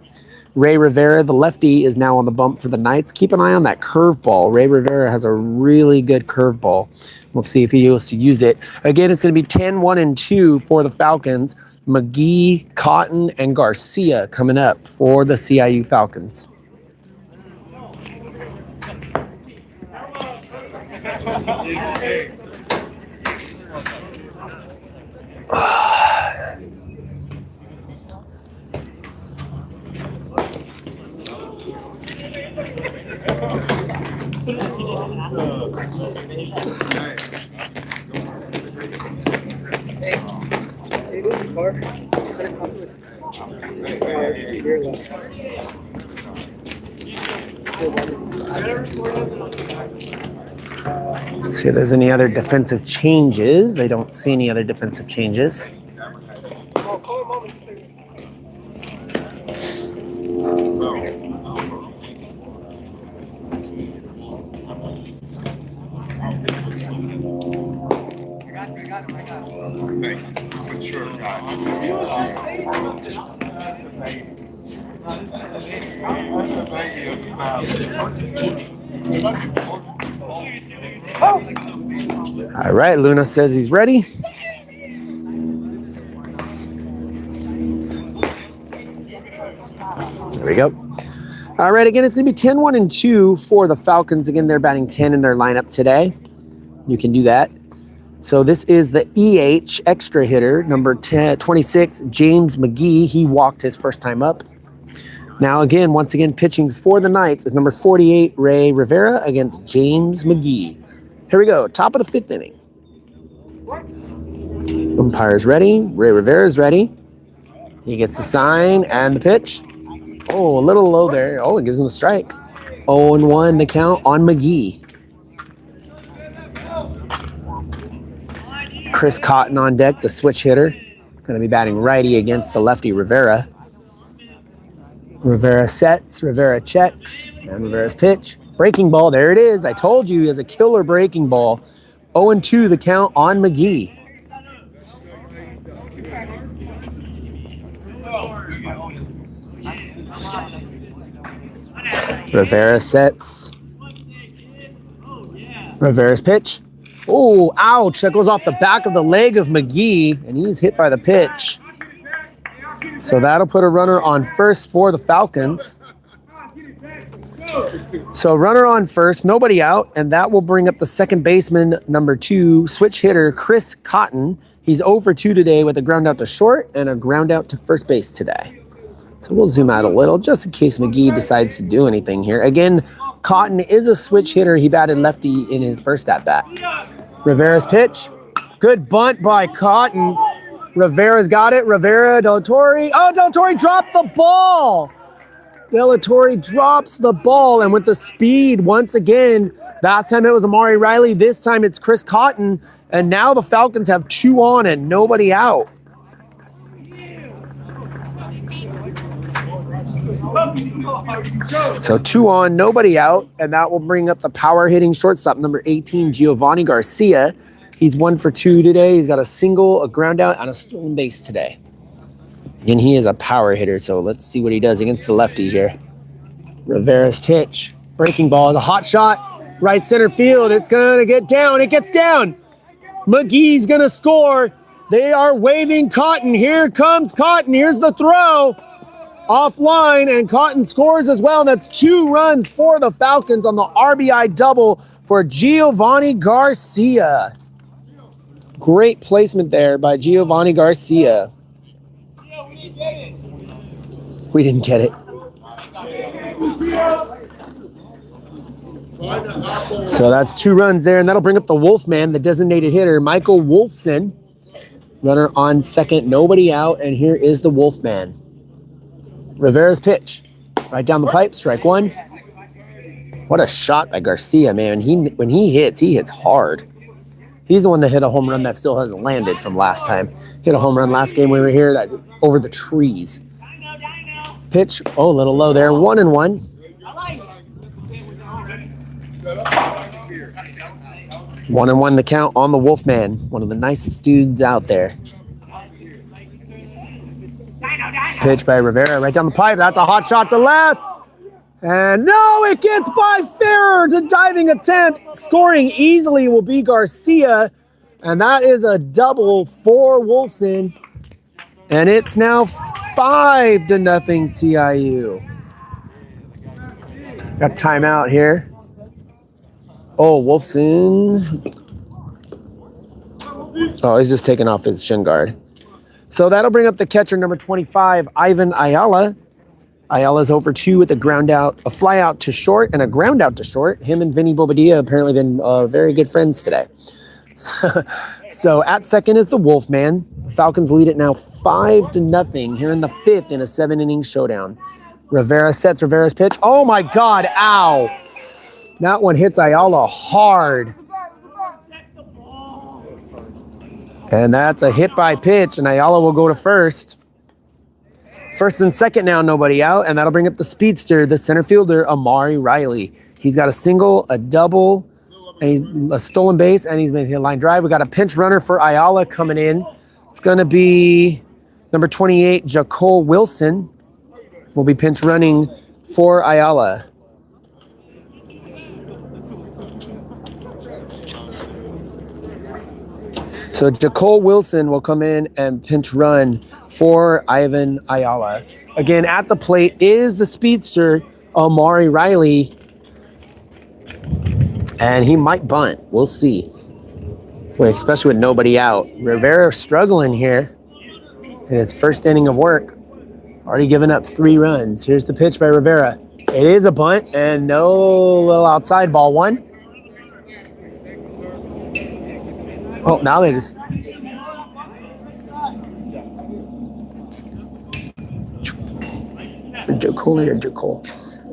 [SPEAKER 1] Ray Rivera, the lefty, is now on the bump for the Knights. Keep an eye on that curveball. Ray Rivera has a really good curveball. We'll see if he wants to use it. Again, it's going to be 10, 1, and 2 for the Falcons. McGee, Cotton, and Garcia coming up for the CIU Falcons. Let's see if there's any other defensive changes. I don't see any other defensive changes. All right, Luna says he's ready. There we go. All right, again, it's going to be 10, 1, and 2 for the Falcons. Again, they're batting 10 in their lineup today. You can do that. So this is the EH extra hitter, number 26, James McGee. He walked his first time up. Now, again, once again, pitching for the Knights is number 48, Ray Rivera, against James McGee. Here we go, top of the 5th inning. Umpire's ready. Ray Rivera's ready. He gets the sign and the pitch. Oh, a little low there. Oh, it gives him a strike. 0-1 the count on McGee. Chris Cotton on deck, the switch hitter. Going to be batting righty against the lefty Rivera. Rivera sets, Rivera checks, and Rivera's pitch. Breaking ball, there it is. I told you he has a killer breaking ball. 0-2 the count on McGee. Rivera sets. Rivera's pitch. Oh, ouch. That goes off the back of the leg of McGee, and he's hit by the pitch. So that'll put a runner on first for the Falcons. So runner on first, nobody out, and that will bring up the second baseman, number 2, switch hitter, Chris Cotton. He's 0 for 2 today with a ground out to short and a ground out to first base today. So we'll zoom out a little just in case McGee decides to do anything here. Again, Cotton is a switch hitter. He batted lefty in his first at-bat. Rivera's pitch. Good bunt by Cotton. Rivera's got it. Rivera, Del Torre. Oh, Del Torre dropped the ball. Del Torre drops the ball, and with the speed, once again, last time it was Amari Riley, this time it's Chris Cotton, and now the Falcons have 2 on and nobody out. So 2 on, nobody out, and that will bring up the power hitting shortstop, number 18, Giovanni Garcia. He's 1 for 2 today. He's got a single, a ground out, and a stolen base today. And he is a power hitter, so let's see what he does against the lefty here. Rivera's pitch. Breaking ball is a hot shot. Right center field. It's going to get down. It gets down. McGee's going to score. They are waving Cotton. Here comes Cotton. Here's the throw. Offline, and Cotton scores as well. And that's 2 runs for the Falcons on the RBI double for Giovanni Garcia. Great placement there by Giovanni Garcia. We didn't get it. So that's 2 runs there, and that'll bring up the Wolfman, the designated hitter, Michael Wolfson. Runner on second, nobody out, and here is the Wolfman. Rivera's pitch. Right down the pipe, strike 1. What a shot by Garcia, man. When he hits hard. He's the one that hit a home run that still hasn't landed from last time. Hit a home run last game we were here over the trees. Pitch, a little low there. 1-1. 1-1 the count on the Wolfman. One of the nicest dudes out there. Pitch by Rivera right down the pipe. That's a hot shot to left. And no, it gets by Ferrer. The diving attempt. Scoring easily will be Garcia. And that is a double for Wolfson. And it's now 5-0 CIU. Got timeout here. Oh, Wolfson. Oh, he's just taking off his shin guard. So that'll bring up the catcher, number 25, Ivan Ayala. Ayala's 0 for 2 with a ground out, a fly out to short, and a ground out to short. Him and Vinny Bobadilla apparently been very good friends today. So at second is the Wolfman. The Falcons lead it now 5-0 here in the 5th in a 7-inning showdown. Rivera sets Rivera's pitch. Oh my God, ow. That one hits Ayala hard. And that's a hit by pitch, and Ayala will go to first. First and second now, nobody out, and that'll bring up the speedster, the center fielder, Amari Riley. He's got a single, a double, and a stolen base, and he's making a line drive. We got a pinch runner for Ayala coming in. It's going to be number 28, Jacole Wilson, will be pinch running for Ayala. So Jacole Wilson will come in and pinch run for Ivan Ayala. Again, at the plate is the speedster, Amari Riley. And he might bunt. We'll see. Especially with nobody out. Rivera struggling here in his first inning of work. Already given up 3 runs. Here's the pitch by Rivera. It is a bunt and no little outside ball 1. Oh, now they just. Joe Coley or Joe Cole.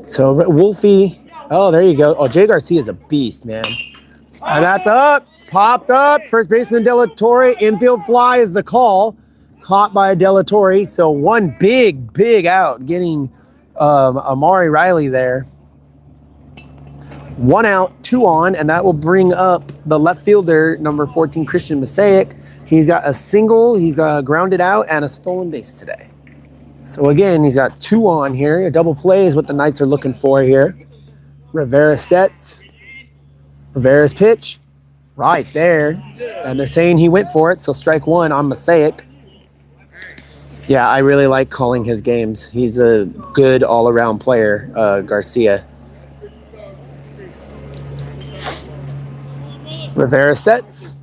[SPEAKER 1] So Wolfie. Oh, there you go. Oh, Jay Garcia is a beast, man. And that's up. Popped up. First baseman Della Torre. Infield fly is the call. Caught by Della Torre. So one big out. Getting Amari Riley there. 1 out, 2 on, and that will bring up the left fielder, number 14, Christian Mosaic. He's got a single, he's got a grounded out, and a stolen base today. So again, he's got 2 on here. A double play is what the Knights are looking for here. Rivera sets. Rivera's pitch. Right there. And they're saying he went for it, so strike 1 on Mosaic. Yeah, I really like calling his games. He's a good all-around player, Garcia. Rivera sets.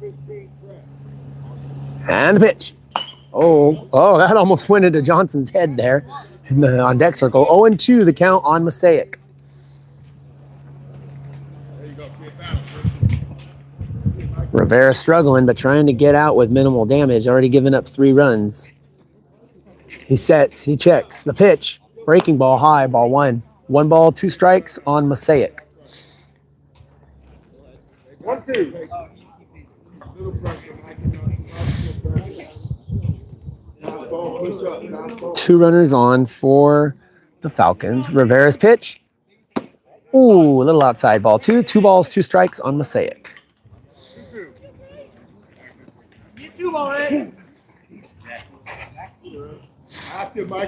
[SPEAKER 1] And the pitch. Oh, that almost went into Johnson's head there in the on deck circle. 0-2 the count on Mosaic. Rivera struggling, but trying to get out with minimal damage. Already given up 3 runs. He sets, he checks. The pitch. Breaking ball high, ball 1. 1 ball, 2 strikes on Mosaic.
[SPEAKER 2] 1-2.
[SPEAKER 1] 2 runners on for the Falcons. Rivera's pitch. Ooh, a little outside, ball 2. 2 balls, 2 strikes on Mosaic.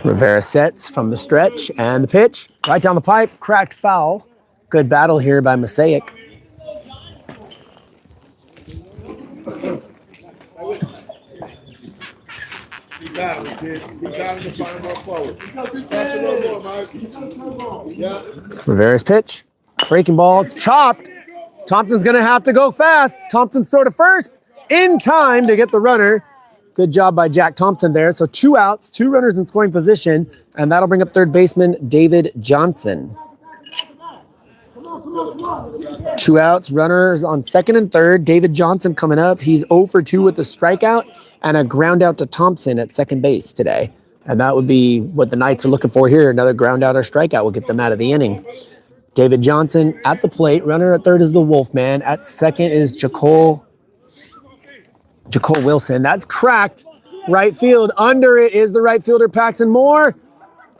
[SPEAKER 1] Rivera sets from the stretch and the pitch. Right down the pipe, cracked foul. Good battle here by Mosaic. Rivera's pitch. Breaking ball. It's chopped. Thompson's going to have to go fast. Thompson's throw to first in time to get the runner. Good job by Jack Thompson there. So 2 outs, 2 runners in scoring position, and that'll bring up third baseman David Johnson. 2 outs, runners on second and third. David Johnson coming up. He's 0 for 2 with a strikeout and a ground out to Thompson at second base today. And that would be what the Knights are looking for here. Another ground out or strikeout will get them out of the inning. David Johnson at the plate. Runner at third is the Wolfman. At second is Jacole Wilson. That's cracked. Right field. Under it is the right fielder, Paxton Moore.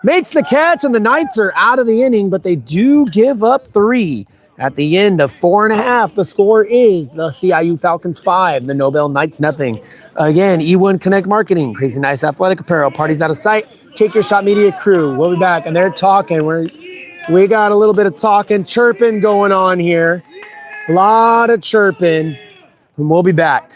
[SPEAKER 1] Makes the catch, and the Knights are out of the inning, but they do give up 3. At the end of 4.5, the score is the CIU Falcons 5, the Nobel Knights nothing. Again, E1 Connect Marketing, Crazy Nice Athletic Apparel, Parties Out of Sight, Take Your Shot Media Crew. We'll be back, and they're talking. We got a little bit of talking, chirping going on here. A lot of chirping, and we'll be back.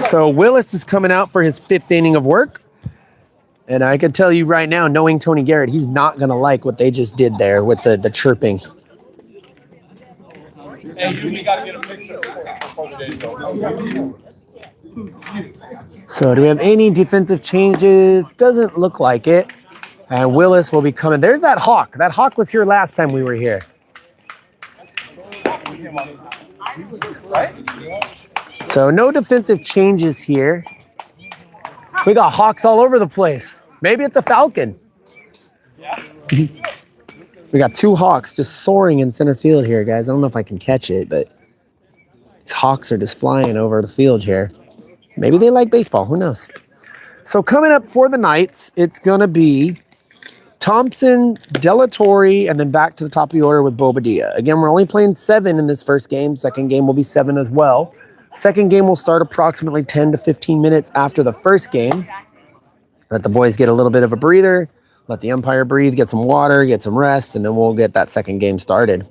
[SPEAKER 1] So Willis is coming out for his 5th inning of work. And I can tell you right now, knowing Tony Garrett, he's not going to like what they just did there with the chirping.
[SPEAKER 5] We got to get a picture before the day goes.
[SPEAKER 1] So do we have any defensive changes? Doesn't look like it. And Willis will be coming. There's that Hawk. That Hawk was here last time we were here. So no defensive changes here. We got Hawks all over the place. Maybe it's a Falcon. We got 2 Hawks just soaring in center field here, guys. I don't know if I can catch it, but these Hawks are just flying over the field here. Maybe they like baseball. Who knows? So coming up for the Knights, it's going to be Thompson, Della Torre, and then back to the top of the order with Bobadilla. Again, we're only playing 7 in this first game. Second game will be 7 as well. Second game will start approximately 10 to 15 minutes after the first game. Let the boys get a little bit of a breather. Let the umpire breathe, get some water, get some rest, and then we'll get that second game started.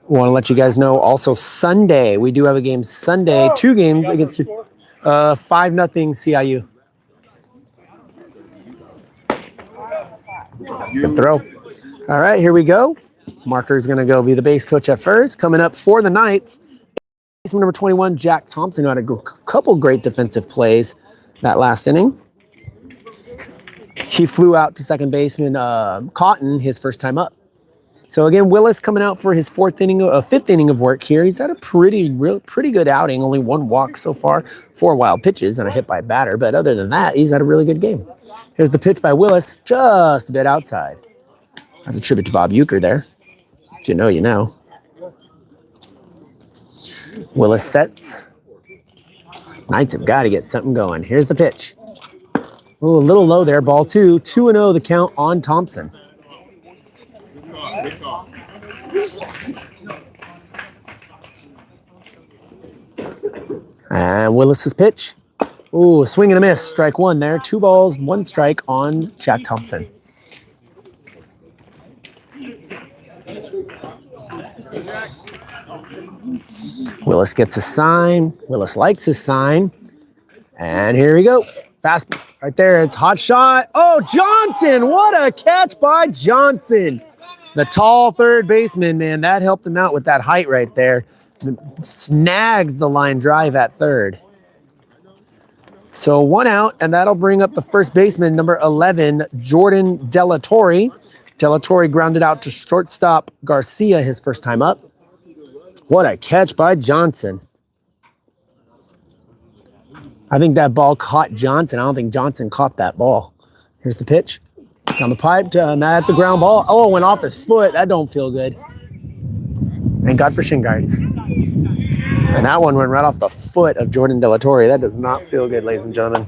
[SPEAKER 1] Want to let you guys know also Sunday, we do have a game Sunday, 2 games against 5-0 CIU. Good throw. All right, here we go. Marker's going to go be the base coach at first. Coming up for the Knights, baseman number 21, Jack Thompson, who had a couple great defensive plays that last inning. He flew out to second baseman Cotton his first time up. So again, Willis coming out for his fifth inning of work here. He's had a pretty good outing. Only one walk so far, 4 wild pitches and a hit by a batter. But other than that, he's had a really good game. Here's the pitch by Willis, just a bit outside. That's a tribute to Bob Euchre there. If you know, you know. Willis sets. Knights have got to get something going. Here's the pitch. Ooh, a little low there. Ball 2. 2-0 the count on Thompson. And Willis's pitch. Ooh, swing and a miss. Strike 1 there. 2 balls, 1 strike on Jack Thompson. Willis gets a sign. Willis likes his sign. And here we go. Fast right there. It's hot shot. Oh, Johnson. What a catch by Johnson. The tall third baseman, man, that helped him out with that height right there. Snags the line drive at third. So 1 out, and that'll bring up the first baseman, number 11, Jordan Delatorre. Delatorre grounded out to shortstop Garcia his first time up. What a catch by Johnson. I think that ball caught Johnson. I don't think Johnson caught that ball. Here's the pitch. Down the pipe, and that's a ground ball. Oh, it went off his foot. That don't feel good. Thank God for shin guards. And that one went right off the foot of Jordan Delatorre. That does not feel good, ladies and gentlemen.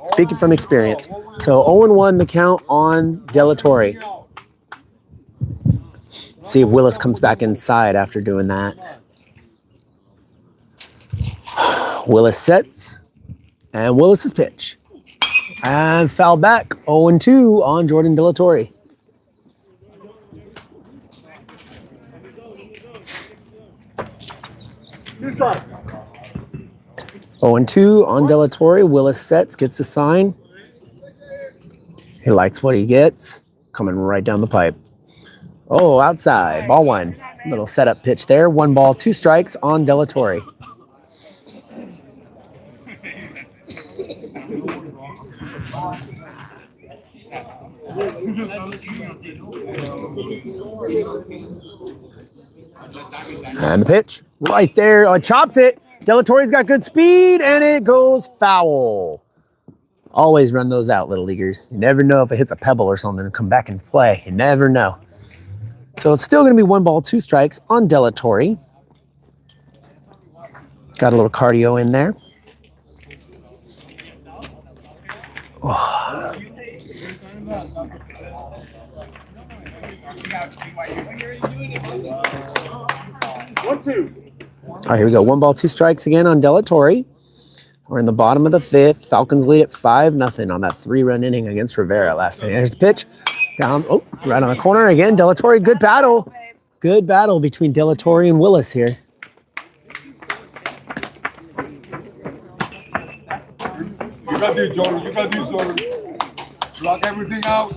[SPEAKER 1] Speaking from experience. So 0-1 the count on Delatorre. See if Willis comes back inside after doing that. Willis sets. And Willis's pitch. And foul back. 0-2 on Jordan Delatorre. Oh, and 2 on Delatorre. Willis sets, gets the sign. He likes what he gets. Coming right down the pipe. Oh, outside. Ball 1. Little setup pitch there. 1 ball, 2 strikes on Delatorre. And the pitch right there. Oh, chops it. Delatorre's got good speed, and it goes foul. Always run those out, little leaguers. You never know if it hits a pebble or something and come back and play. You never know. So it's still going to be 1 ball, 2 strikes on Delatorre. Got a little cardio in there. Oh. All right, here we go. 1 ball, 2 strikes again on Delatorre. We're in the bottom of the 5th. Falcons lead at 5-0 on that 3-run inning against Rivera last inning. There's the pitch. Down, oh, right on the corner again. Delatorre, good battle. Good battle between Delatorre and Willis here.
[SPEAKER 2] You got this, Jordan. You got this, Jordan. Block everything out.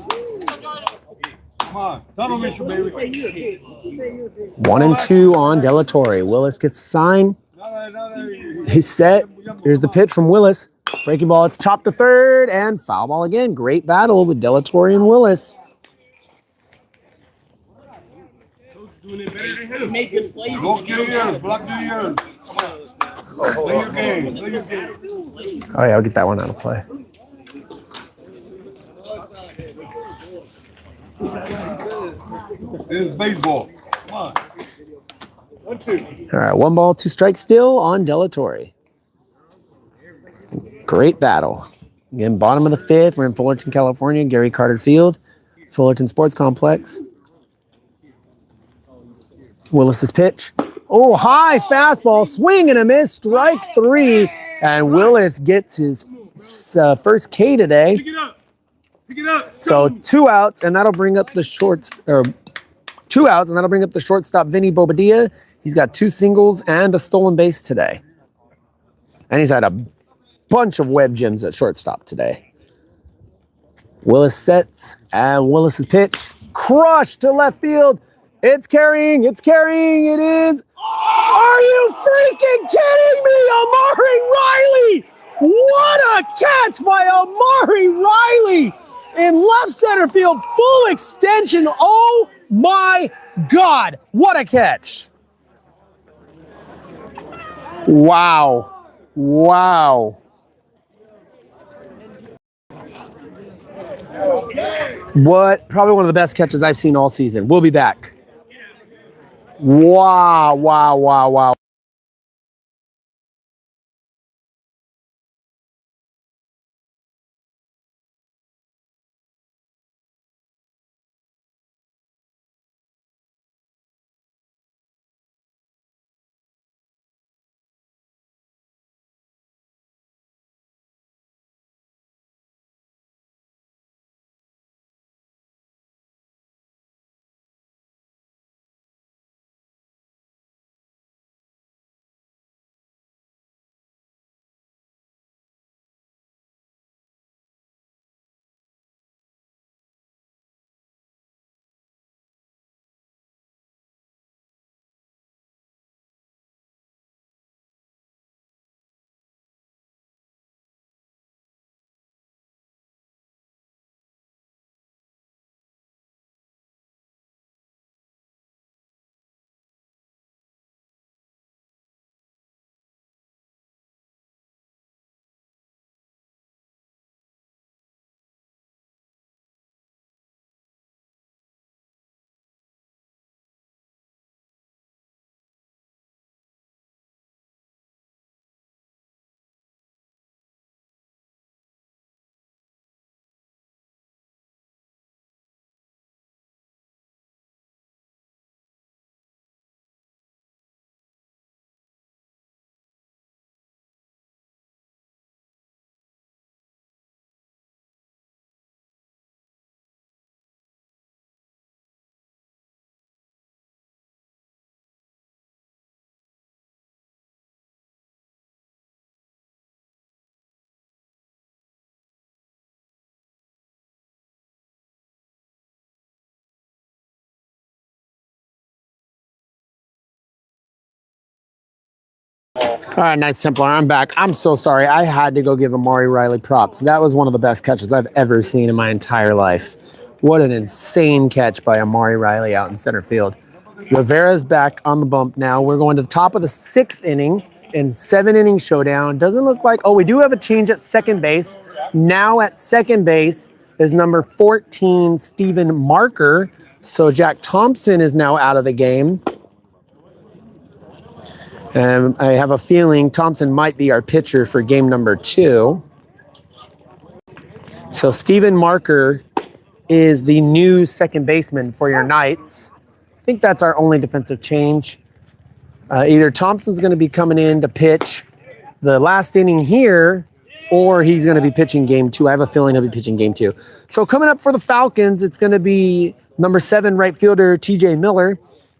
[SPEAKER 2] Come on. Tunnel vision, baby.
[SPEAKER 1] 1-2 on Delatorre. Willis gets a sign. He's set. Here's the pitch from Willis. Breaking ball. It's chopped to third and foul ball again. Great battle with Delatorre and Willis.
[SPEAKER 2] Block your ears. Block your ears. Play your game. Play your game.
[SPEAKER 1] Oh, yeah, I'll get that one out of play.
[SPEAKER 2] This is baseball. Come on.
[SPEAKER 5] 1-2.
[SPEAKER 1] All right, 1 ball, 2 strikes still on Delatorre. Great battle. Again, bottom of the 5th. We're in Fullerton, California. Gary Carter Field. Fullerton Sports Complex. Willis's pitch. Oh, high fastball. Swing and a miss. Strike 3. And Willis gets his first K today.
[SPEAKER 5] Pick it up. Pick it up.
[SPEAKER 1] So 2 outs, and that'll bring up the shortstop, Vinny Bobadilla. He's got 2 singles and a stolen base today. And he's had a bunch of web gems at shortstop today. Willis sets, and Willis's pitch. Crushed to left field. It's carrying. It is. Are you freaking kidding me? Amari Riley! What a catch by Amari Riley in left center field, full extension. Oh my God, what a catch. Wow. What? Probably one of the best catches I've seen all season. We'll be back. Wow. All right, Knights Templar, I'm back. I'm so sorry. I had to go give Amari Riley props. That was one of the best catches I've ever seen in my entire life. What an insane catch by Amari Riley out in center field. Rivera's back on the bump now. We're going to the top of the 6th inning in 7-inning showdown. Doesn't look like, oh, we do have a change at second base. Now at second base is number 14, Stephen Marker. So Jack Thompson is now out of the game. And I have a feeling Thompson might be our pitcher for game number 2. So Stephen Marker is the new second baseman for your Knights. I think that's our only defensive change. Either Thompson's going to be coming in to pitch the last inning here, or he's going to be pitching game 2. I have a feeling he'll be pitching game 2. So coming up for the Falcons, it's going to be number 7 right fielder TJ Miller.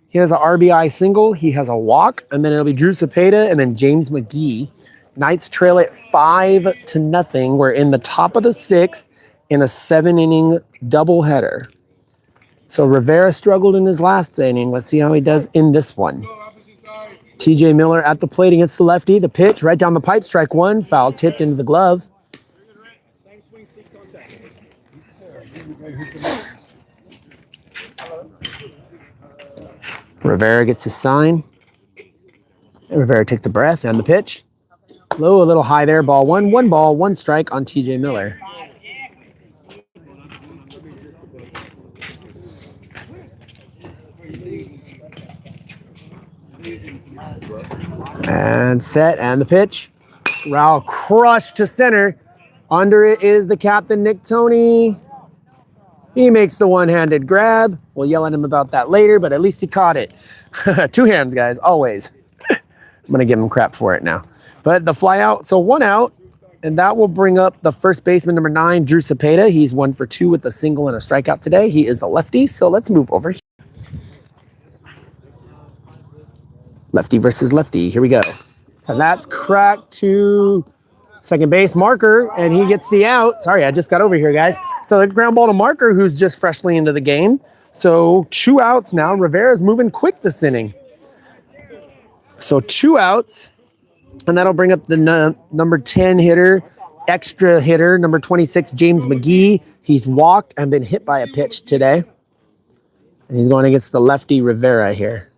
[SPEAKER 1] He has an RBI single, he has a walk, and then it'll be Drew Cepeda and then James McGee. Knights trail it 5-0. We're in the top of the 6th in a 7-inning doubleheader. So Rivera struggled in his last inning. Let's see how he does in this one. TJ Miller at the plate against the lefty. The pitch right down the pipe, strike 1, foul tipped into the glove. Rivera gets his sign. And Rivera takes a breath and the pitch. Low, a little high there. Ball 1. 1 ball, 1 strike on TJ Miller. And set, and the pitch. Rao crushed to center. Under it is the captain, Nick Toney. He makes the one-handed grab. We'll yell at him about that later, but at least he caught it. 2 hands, guys, always. I'm going to give him crap for it now. But the fly out, so 1 out, and that will bring up the first baseman, number 9, Drew Cepeda. He's 1 for 2 with a single and a strikeout today. He is a lefty, so let's move over here. Lefty versus lefty. Here we go. And that's cracked to second base Marker, and he gets the out. Sorry, I just got over here, guys. So the ground ball to Marker, who's just freshly into the game. So 2 outs now. Rivera's moving quick this inning. So 2 outs, and that'll bring up the number 10 hitter, extra hitter, number 26, James McGee. He's walked and been hit by a pitch today. And he's going against the lefty Rivera here.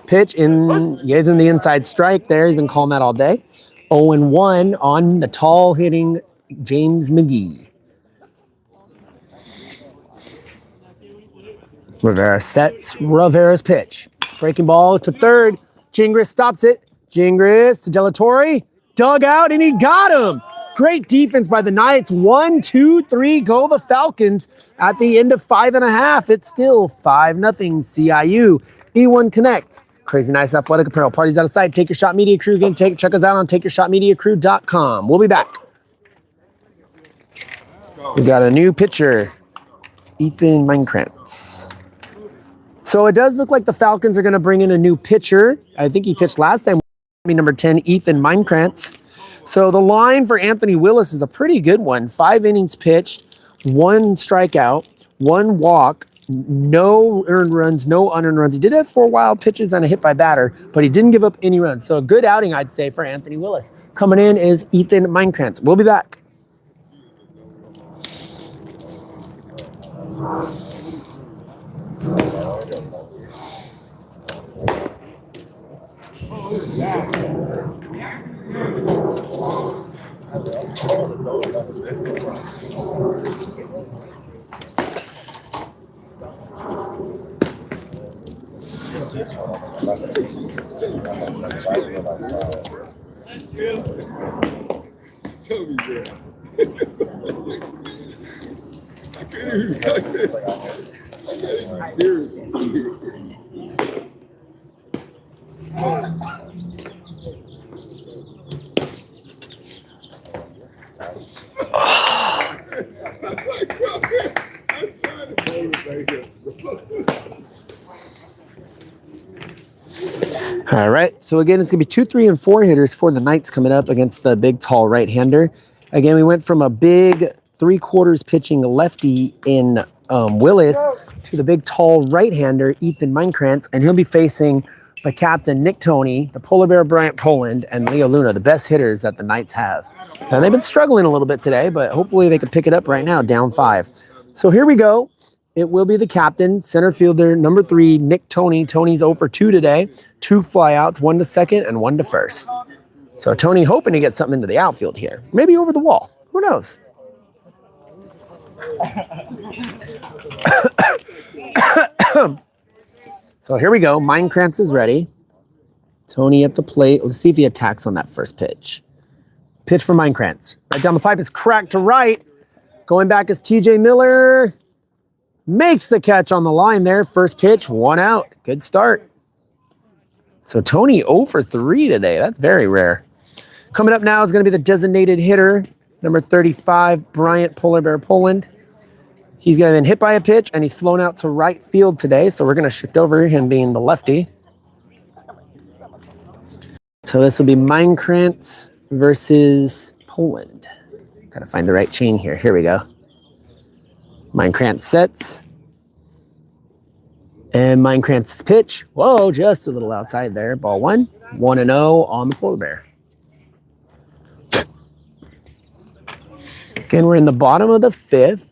[SPEAKER 1] Pitch gave him the inside strike there. He's been calling that all day. 0-1 on the tall hitting James McGee. Rivera sets Rivera's pitch. Breaking ball to third. Gingras stops it. Gingras to Delatorre. Dug out, and he got him. Great defense by the Knights. 1, 2, 3, go the Falcons. At the end of 5.5, it's still 5-0 CIU. E1 Connect. Crazy nice athletic apparel. Parties out of sight. Take Your Shot Media Crew. Again, check us out on takeyourshotmediacrew.com. We'll be back. We got a new pitcher, Ethan Meinkrantz. So it does look like the Falcons are going to bring in a new pitcher. I think he pitched last time. Number 10, Ethan Meinkrantz. So the line for Anthony Willis is a pretty good one. 5 innings pitched, 1 strikeout, 1 walk, no earned runs, no unearned runs. He did have 4 wild pitches and a hit by batter, but he didn't give up any runs. So a good outing, I'd say, for Anthony Willis. Coming in is Ethan Meinkrantz. We'll be back.
[SPEAKER 2] Tell me that. I can't even like this. I can't even seriously.
[SPEAKER 1] All right, so again, it's going to be 2, 3, and 4 hitters for the Knights coming up against the big, tall right-hander. Again, we went from a big 3/4 pitching lefty in Willis to the big, tall right-hander, Ethan Meinkrantz, and he'll be facing the captain, Nick Toney, the Polar Bear, Bryant Poland, and Leo Luna, the best hitters that the Knights have. And they've been struggling a little bit today, but hopefully they can pick it up right now, down 5. So here we go. It will be the captain, center fielder, number 3, Nick Toney. Tony's 0 for 2 today. 2 flyouts, 1 to second and 1 to first. So Tony hoping to get something into the outfield here. Maybe over the wall. Who knows? So here we go. Meinkrantz is ready. Tony at the plate. Let's see if he attacks on that first pitch. Pitch for Meinkrantz. Right down the pipe. It's cracked to right. Going back is TJ Miller. Makes the catch on the line there. First pitch, 1 out. Good start. So Tony 0 for 3 today. That's very rare. Coming up now is going to be the designated hitter, number 35, Bryant Polar Bear Poland. He's going to been hit by a pitch, and he's flown out to right field today, so we're going to shift over, him being the lefty. So this will be Meinkrantz versus Poland. Got to find the right chain here. Here we go. Meinkrantz sets. And Meinkrantz pitch. Whoa, just a little outside there. Ball 1. 1-0 on the Polar Bear. Again, we're in the bottom of the 5th.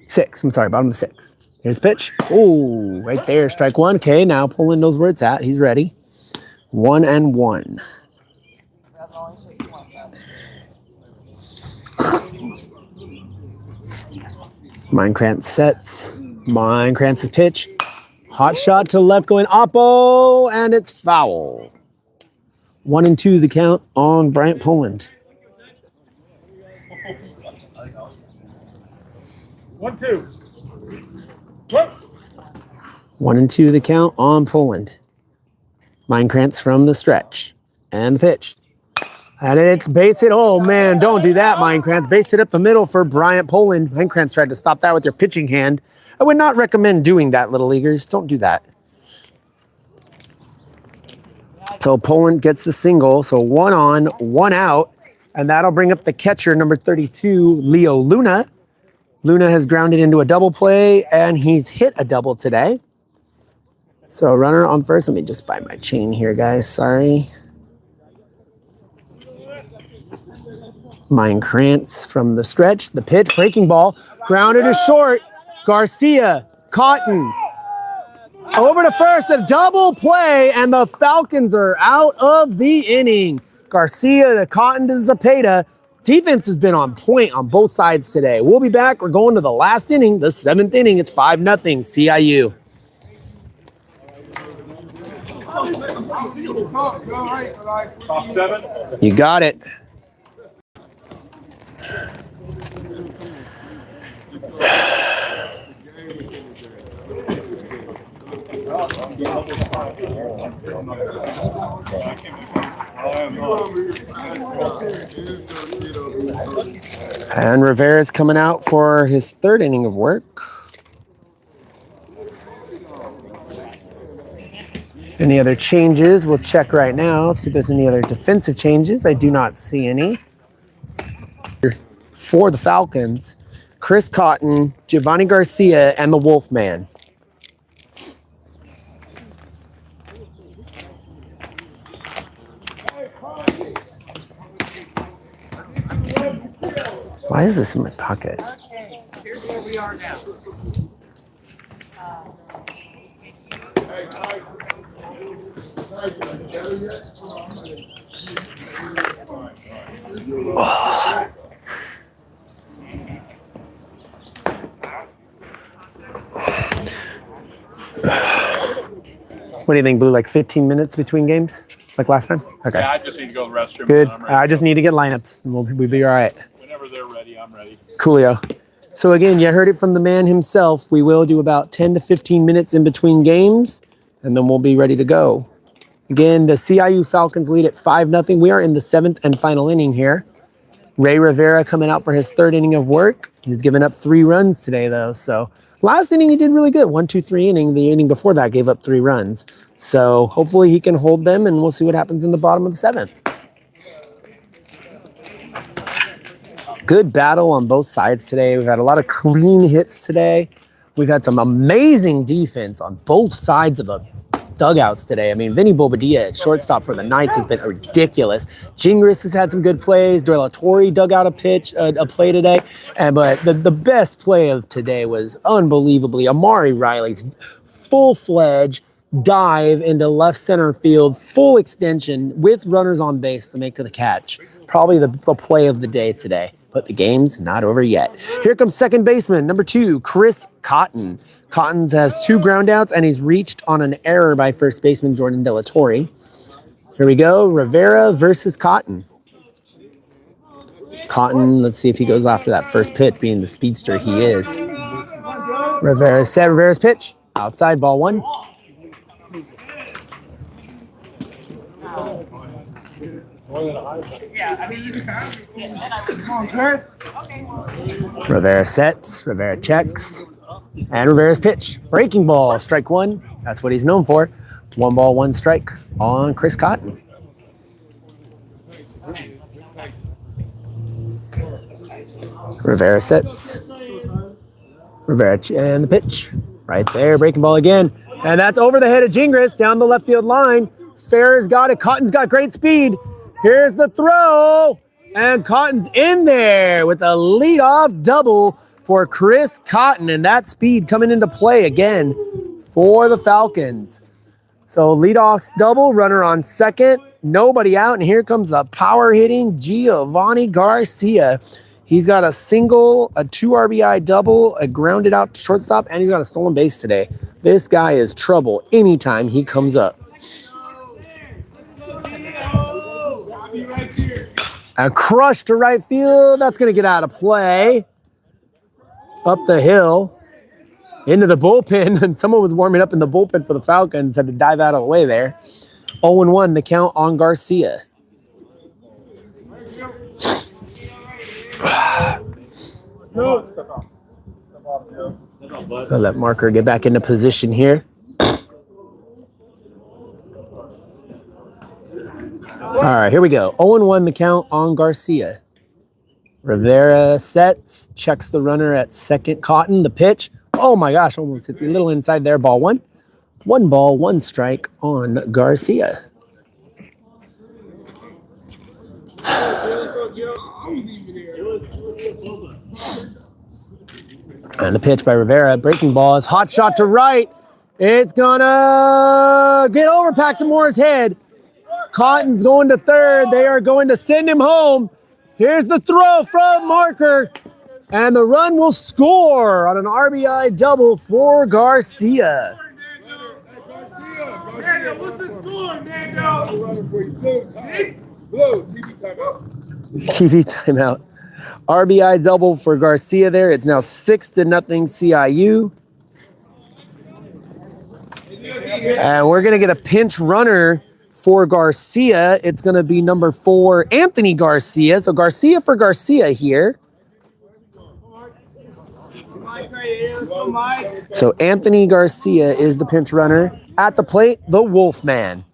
[SPEAKER 1] 6th. I'm sorry, bottom of the 6th. Here's the pitch. Oh, right there. Strike 1. Okay, now Poland knows where it's at. He's ready. 1-1. Meinkrantz sets. Meinkrantz's pitch. Hot shot to left going oppo, and it's foul. 1-2 the count on Bryant Poland.
[SPEAKER 5] 1-2.
[SPEAKER 1] 1-2 the count on Poland. Meinkrantz from the stretch. And the pitch. And it's base hit. Oh, man, don't do that, Meinkrantz. Base hit up the middle for Bryant Poland. Meinkrantz tried to stop that with your pitching hand. I would not recommend doing that, little leaguers. Don't do that. So Poland gets the single. So 1 on, 1 out. And that'll bring up the catcher, number 32, Leo Luna. Luna has grounded into a double play, and he's hit a double today. So runner on first. Let me just find my chain here, guys. Sorry. Mine Krantz from the stretch. The pitch, breaking ball. Grounded to short. Garcia, Cotton. Over to first, a double play, and the Falcons are out of the inning. Garcia to Cotton to Zepeda. Defense has been on point on both sides today. We'll be back. We're going to the last inning, the 7th inning. It's 5-0 CIU.
[SPEAKER 5] Top 7.
[SPEAKER 1] You got it. And Rivera's coming out for his 3rd inning of work. Any other changes? We'll check right now, see if there's any other defensive changes. I do not see any. For the Falcons, Chris Cotton, Giovanni Garcia, and the Wolfman. Why is this in my pocket?
[SPEAKER 3] Okay, here's where we are now.
[SPEAKER 1] What do you think, Blue? Like 15 minutes between games? Like last time? Okay.
[SPEAKER 5] Yeah, I just need to go to the restroom.
[SPEAKER 1] Good.
[SPEAKER 5] And I'm ready
[SPEAKER 1] I
[SPEAKER 5] to
[SPEAKER 1] just
[SPEAKER 5] go.
[SPEAKER 1] need to get lineups, and we'll be all right.
[SPEAKER 5] Whenever they're ready, I'm ready.
[SPEAKER 1] Coolio. So again, you heard it from the man himself. We will do about 10 to 15 minutes in between games, and then we'll be ready to go. Again, the CIU Falcons lead at 5-0. We are in the 7th and final inning here. Ray Rivera coming out for his 3rd inning of work. He's given up 3 runs today, though. So last inning he did really good. 1-2-3 inning. The inning before that gave up 3 runs. So hopefully he can hold them, and we'll see what happens in the bottom of the 7th. Good battle on both sides today. We've had a lot of clean hits today. We've had some amazing defense on both sides of the dugouts today. I mean, Vinny Bobadilla at shortstop for the Knights has been ridiculous. Gingras has had some good plays. Torre dug out a play today. But the best play of today was unbelievably Amari Riley's full-fledged dive into left center field, full extension with runners on base to make the catch. Probably the play of the day today. But the game's not over yet. Here comes second baseman, number 2, Chris Cotton. Cotton has 2 groundouts, and he's reached on an error by first baseman Jordan De La Torre. Here we go, Rivera versus Cotton. Cotton, let's see if he goes after that first pitch, being the speedster he is. Rivera set Rivera's pitch. Outside, ball 1. Rivera sets, Rivera checks, and Rivera's pitch. Breaking ball, strike 1. That's what he's known for. 1 ball, 1 strike on Chris Cotton. Rivera sets. Rivera and the pitch. Right there, breaking ball again. And that's over the head of Gingras down the left field line. Farrer's got it. Cotton's got great speed. Here's the throw. And Cotton's in there with a leadoff double for Chris Cotton. And that speed coming into play again for the Falcons. So leadoff double, runner on second, nobody out. And here comes a power hitting Giovanni Garcia. He's got a single, a 2 RBI double, a grounded out to shortstop, and he's got a stolen base today. This guy is trouble anytime he comes up. A crush to right field. That's going to get out of play. Up the hill. Into the bullpen. And someone was warming up in the bullpen for the Falcons. Had to dive out of the way there. 0-1 the count on Garcia. I'll let Marker get back into position here. All right, here we go. 0-1 the count on Garcia. Rivera sets, checks the runner at second. Cotton, the pitch. Oh my gosh, almost hit the little inside there. Ball one. 1 ball, 1 strike on Garcia. And the pitch by Rivera. Breaking ball is hot shot to right. It's gonna get over Paxamore's head. Cotton's going to third. They are going to send him home. Here's the throw from Marker. And the run will score on an RBI double for Garcia.
[SPEAKER 3] Nando, what's the score, Nando?
[SPEAKER 1] TV timeout. RBI double for Garcia there. It's now 6-0 CIU. And we're going to get a pinch runner for Garcia. It's going to be number 4, Anthony Garcia. So Garcia for Garcia here. So Anthony Garcia is the pinch runner. At the plate, the Wolfman.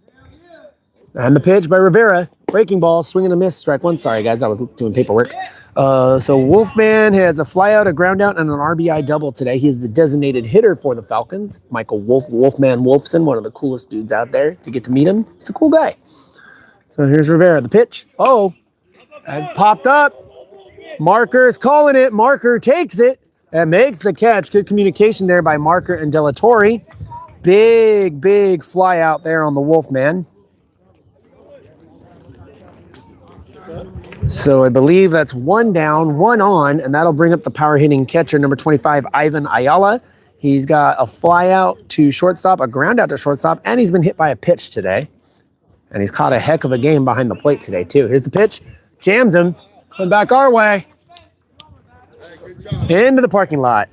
[SPEAKER 1] And the pitch by Rivera. Breaking ball, swing and a miss, strike one. Sorry, guys, I was doing paperwork. So Wolfman has a fly out, a ground out, and an RBI double today. He's the designated hitter for the Falcons. Michael Wolfman Wolfson, one of the coolest dudes out there. If you get to meet him, he's a cool guy. So here's Rivera, the pitch. Oh, and popped up. Marker is calling it. Marker takes it and makes the catch. Good communication there by Marker and De La Torre. Big fly out there on the Wolfman. So I believe that's 1 down, 1 on, and that'll bring up the power hitting catcher, number 25, Ivan Ayala. He's got a fly out to shortstop, a ground out to shortstop, and he's been hit by a pitch today. And he's caught a heck of a game behind the plate today, too. Here's the pitch. Jams him. Coming back our way. Into the parking lot.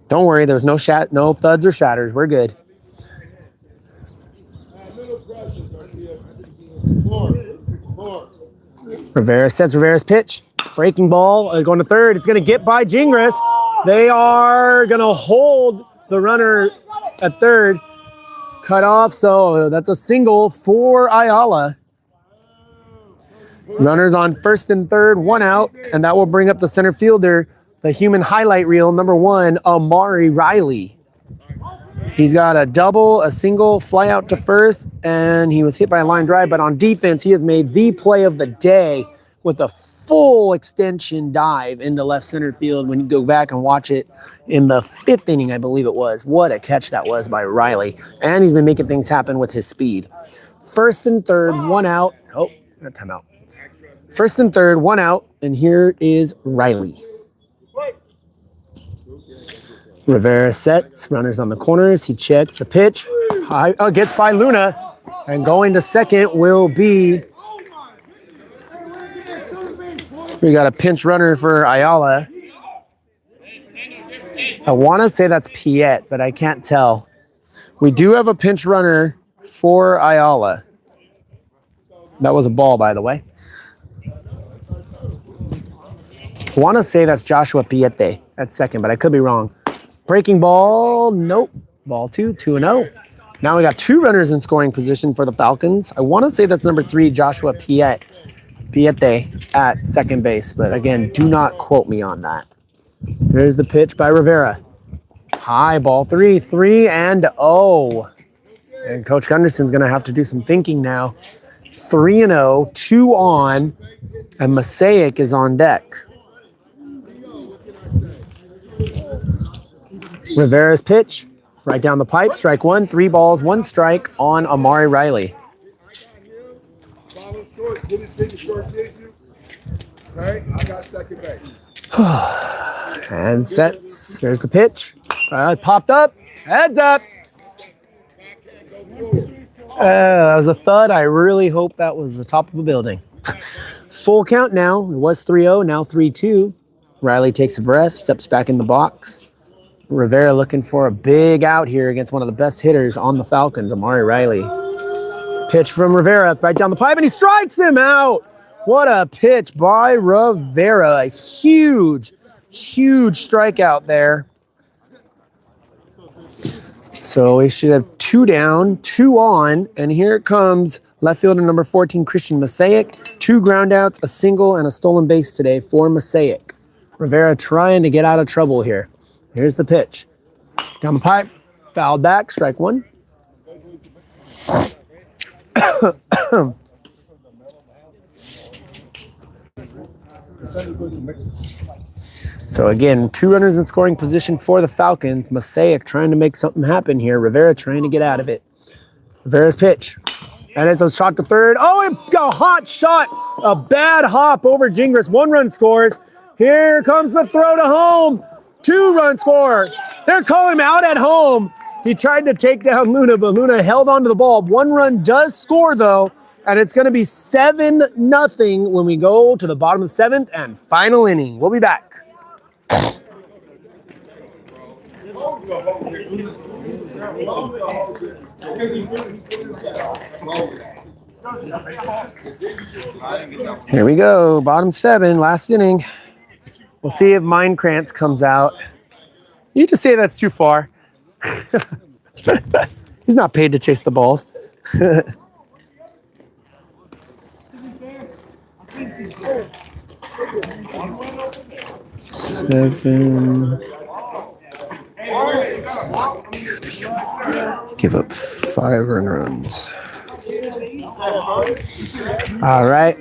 [SPEAKER 1] Don't worry, there's no thuds or shatters. We're good. Rivera sets Rivera's pitch. Breaking ball, going to third. It's going to get by Gingras. They are going to hold the runner at third. Cut off, so that's a single for Ayala. Runners on first and third, 1 out, and that will bring up the center fielder, the human highlight reel, number 1, Amari Riley. He's got a double, a single, fly out to first, and he was hit by a line drive. But on defense, he has made the play of the day with a full extension dive into left center field. When you go back and watch it in the 5th inning, I believe it was. What a catch that was by Riley. And he's been making things happen with his speed. First and third, 1 out. Oh, got timeout. First and third, 1 out, and here is Riley. Rivera sets, runners on the corners. He checks the pitch. Gets by Luna. And going to second will be... We got a pinch runner for Ayala. I want to say that's Piet, but I can't tell. We do have a pinch runner for Ayala. That was a ball, by the way. I want to say that's Joshua Piete at second, but I could be wrong. Breaking ball, nope. Ball 2, 2-0. Now we got 2 runners in scoring position for the Falcons. I want to say that's number 3, Joshua Piete at second base, but again, do not quote me on that. Here's the pitch by Rivera. High ball 3, 3-0. And Coach Gunderson's going to have to do some thinking now. 3-0, 2 on, and Mosaic is on deck. Rivera's pitch, right down the pipe, strike 1, 3 balls, 1 strike on Amari Riley. And sets, there's the pitch. Popped up, heads up. That was a thud. I really hope that was the top of a building. Full count now. It was 3-0, now 3-2. Riley takes a breath, steps back in the box. Rivera looking for a big out here against one of the best hitters on the Falcons, Amari Riley. Pitch from Rivera, right down the pipe, and he strikes him out. What a pitch by Rivera. A huge strikeout there. So we should have 2 down, 2 on, and here it comes left fielder number 14, Christian Mosaic. 2 groundouts, a single, and a stolen base today for Mosaic. Rivera trying to get out of trouble here. Here's the pitch. Down the pipe, fouled back, strike 1. So again, 2 runners in scoring position for the Falcons. Mosaic trying to make something happen here. Rivera trying to get out of it. Rivera's pitch. And it's a shot to third. Oh, a hot shot. A bad hop over Gingras. 1 run scores. Here comes the throw to home. 2-run score. They're calling him out at home. He tried to take down Luna, but Luna held onto the ball. 1 run does score, though, and it's going to be 7-0 when we go to the bottom of the 7th and final inning. We'll be back. Here we go, bottom 7, last inning. We'll see if Minecrantz comes out. You just say that's too far. He's not paid to chase the balls. 7. Give up 5 runs. All right.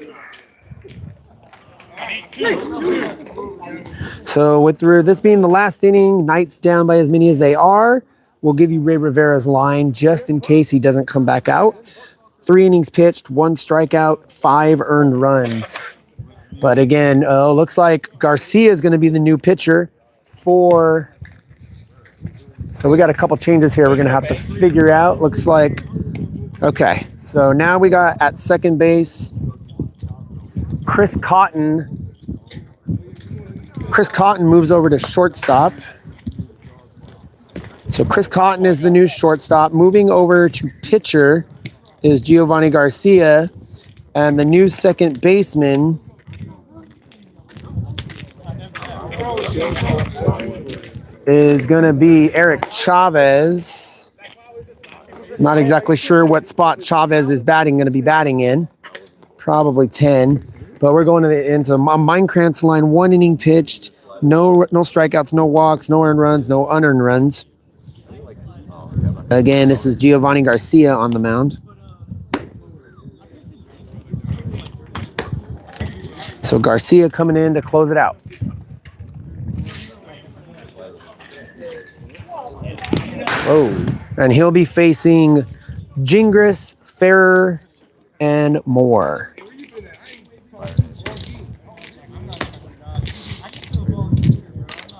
[SPEAKER 1] So with this being the last inning, Knights down by as many as they are, we'll give you Ray Rivera's line just in case he doesn't come back out. 3 innings pitched, 1 strikeout, 5 earned runs. But again, looks like Garcia is going to be the new pitcher for... So we got a couple changes here we're going to have to figure out. Looks like... Okay, so now we got at second base, Chris Cotton. Chris Cotton moves over to shortstop. So Chris Cotton is the new shortstop. Moving over to pitcher is Giovanni Garcia. And the new second baseman is going to be Eric Chavez. Not exactly sure what spot Chavez is going to be batting in. Probably 10. But we're going into Minecraft's line. 1 inning pitched. No strikeouts, no walks, no earned runs, no unearned runs. Again, this is Giovanni Garcia on the mound. So Garcia coming in to close it out. Oh, and he'll be facing Gingras, Ferrer, and Moore.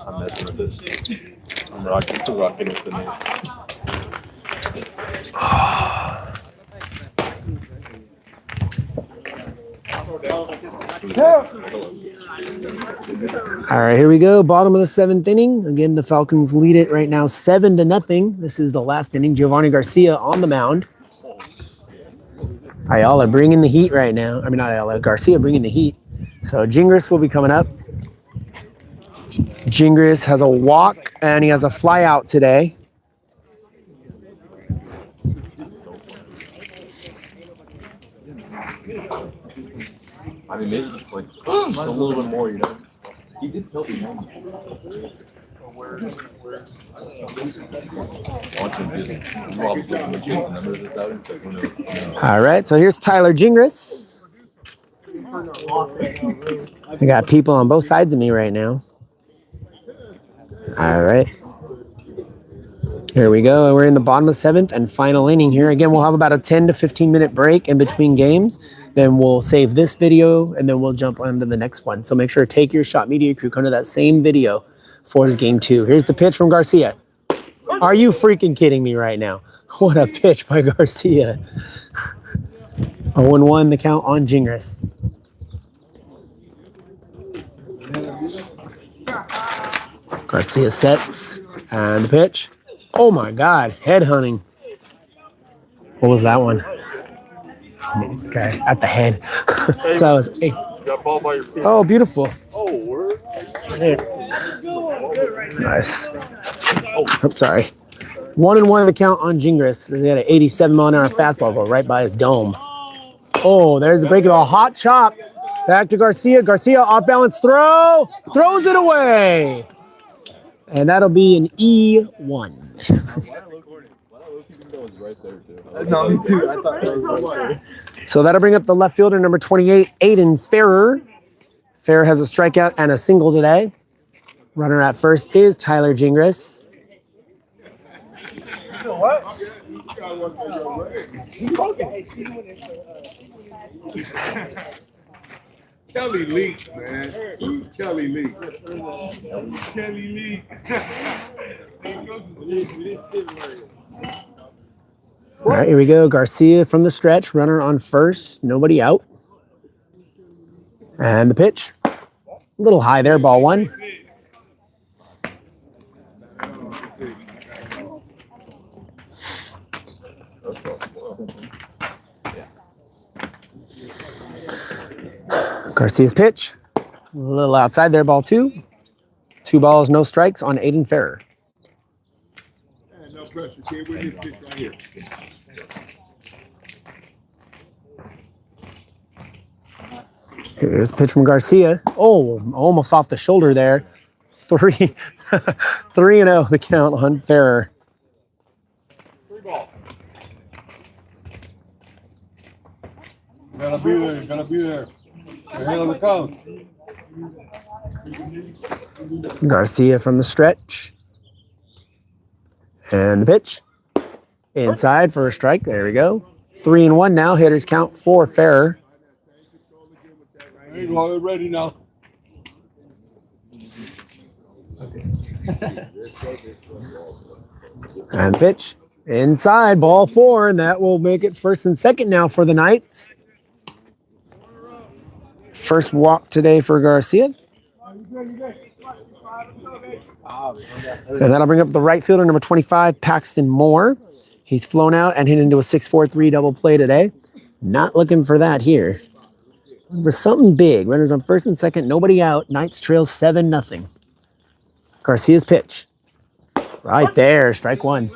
[SPEAKER 5] I'm messing with this. I'm rocking with the name.
[SPEAKER 1] All right, here we go. Bottom of the 7th inning. Again, the Falcons lead it right now 7-0. This is the last inning. Giovanni Garcia on the mound. Ayala bringing the heat right now. I mean, not Ayala, Garcia bringing the heat. So Gingras will be coming up. Gingras has a walk and he has a fly out today.
[SPEAKER 5] I mean, maybe just like just a little bit more, you know. He did tell me.
[SPEAKER 1] All right, so here's Tyler Gingras. I got people on both sides of me right now. All right. Here we go. We're in the bottom of the 7th and final inning here. Again, we'll have about a 10 to 15 minute break in between games. Then we'll save this video and then we'll jump on to the next one. So make sure to take your shot. Media crew, come to that same video for game 2. Here's the pitch from Garcia. Are you freaking kidding me right now? What a pitch by Garcia. 0-1 the count on Gingras. Garcia sets and the pitch. Oh my God, head hunting. What was that one? Okay, at the head. So that was oh, beautiful. There. Nice. Oh, I'm sorry. 1-1 the count on Gingras. He had an 87-mile-an-hour fastball go right by his dome. Oh, there's the break of a hot chop. Back to Garcia. Garcia off balance throw. Throws it away. And that'll be an E1.
[SPEAKER 3] No, me too. I thought that was right.
[SPEAKER 1] So that'll bring up the left fielder, number 28, Aiden Ferrer. Ferrer has a strikeout and a single today. Runner at first is Tyler Gingras.
[SPEAKER 2] Kelly Leak, man. Who's Kelly Leak? Kelly Leak.
[SPEAKER 1] All right, here we go. Garcia from the stretch. Runner on first. Nobody out. And the pitch. A little high there. Ball 1. Garcia's pitch. A little outside there. Ball 2. 2 balls, no strikes on Aiden Ferrer.
[SPEAKER 2] No pressure, kid. We're this pitch right here.
[SPEAKER 1] Here's the pitch from Garcia. Oh, almost off the shoulder there. 3-0 the count on Ferrer.
[SPEAKER 5] 3 ball.
[SPEAKER 2] Gotta be there. Gotta be there. The hell of the count.
[SPEAKER 1] Garcia from the stretch. And the pitch. Inside for a strike. There we go. 3-1 now. Hitters count for Ferrer.
[SPEAKER 2] There you go. They're ready now.
[SPEAKER 1] And pitch. Inside. Ball 4. And that will make it first and second now for the Knights. First walk today for Garcia. And that'll bring up the right fielder, number 25, Paxton Moore. He's flown out and hit into a 6-4-3 double play today. Not looking for that here. For something big. Runners on first and second, nobody out. Knights trail 7-0. Garcia's pitch. Right there, strike 1.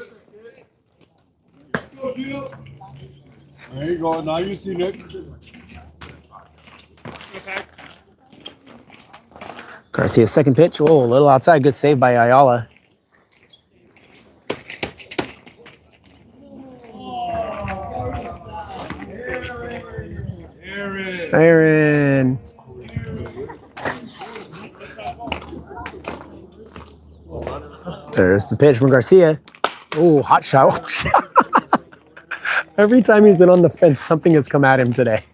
[SPEAKER 2] There you go. Now you see Nick.
[SPEAKER 1] Garcia's second pitch. Oh, a little outside. Good save by Ayala. Aaron. There's the pitch from Garcia. Oh, hot shot. Every time he's been on the fence, something has come at him today.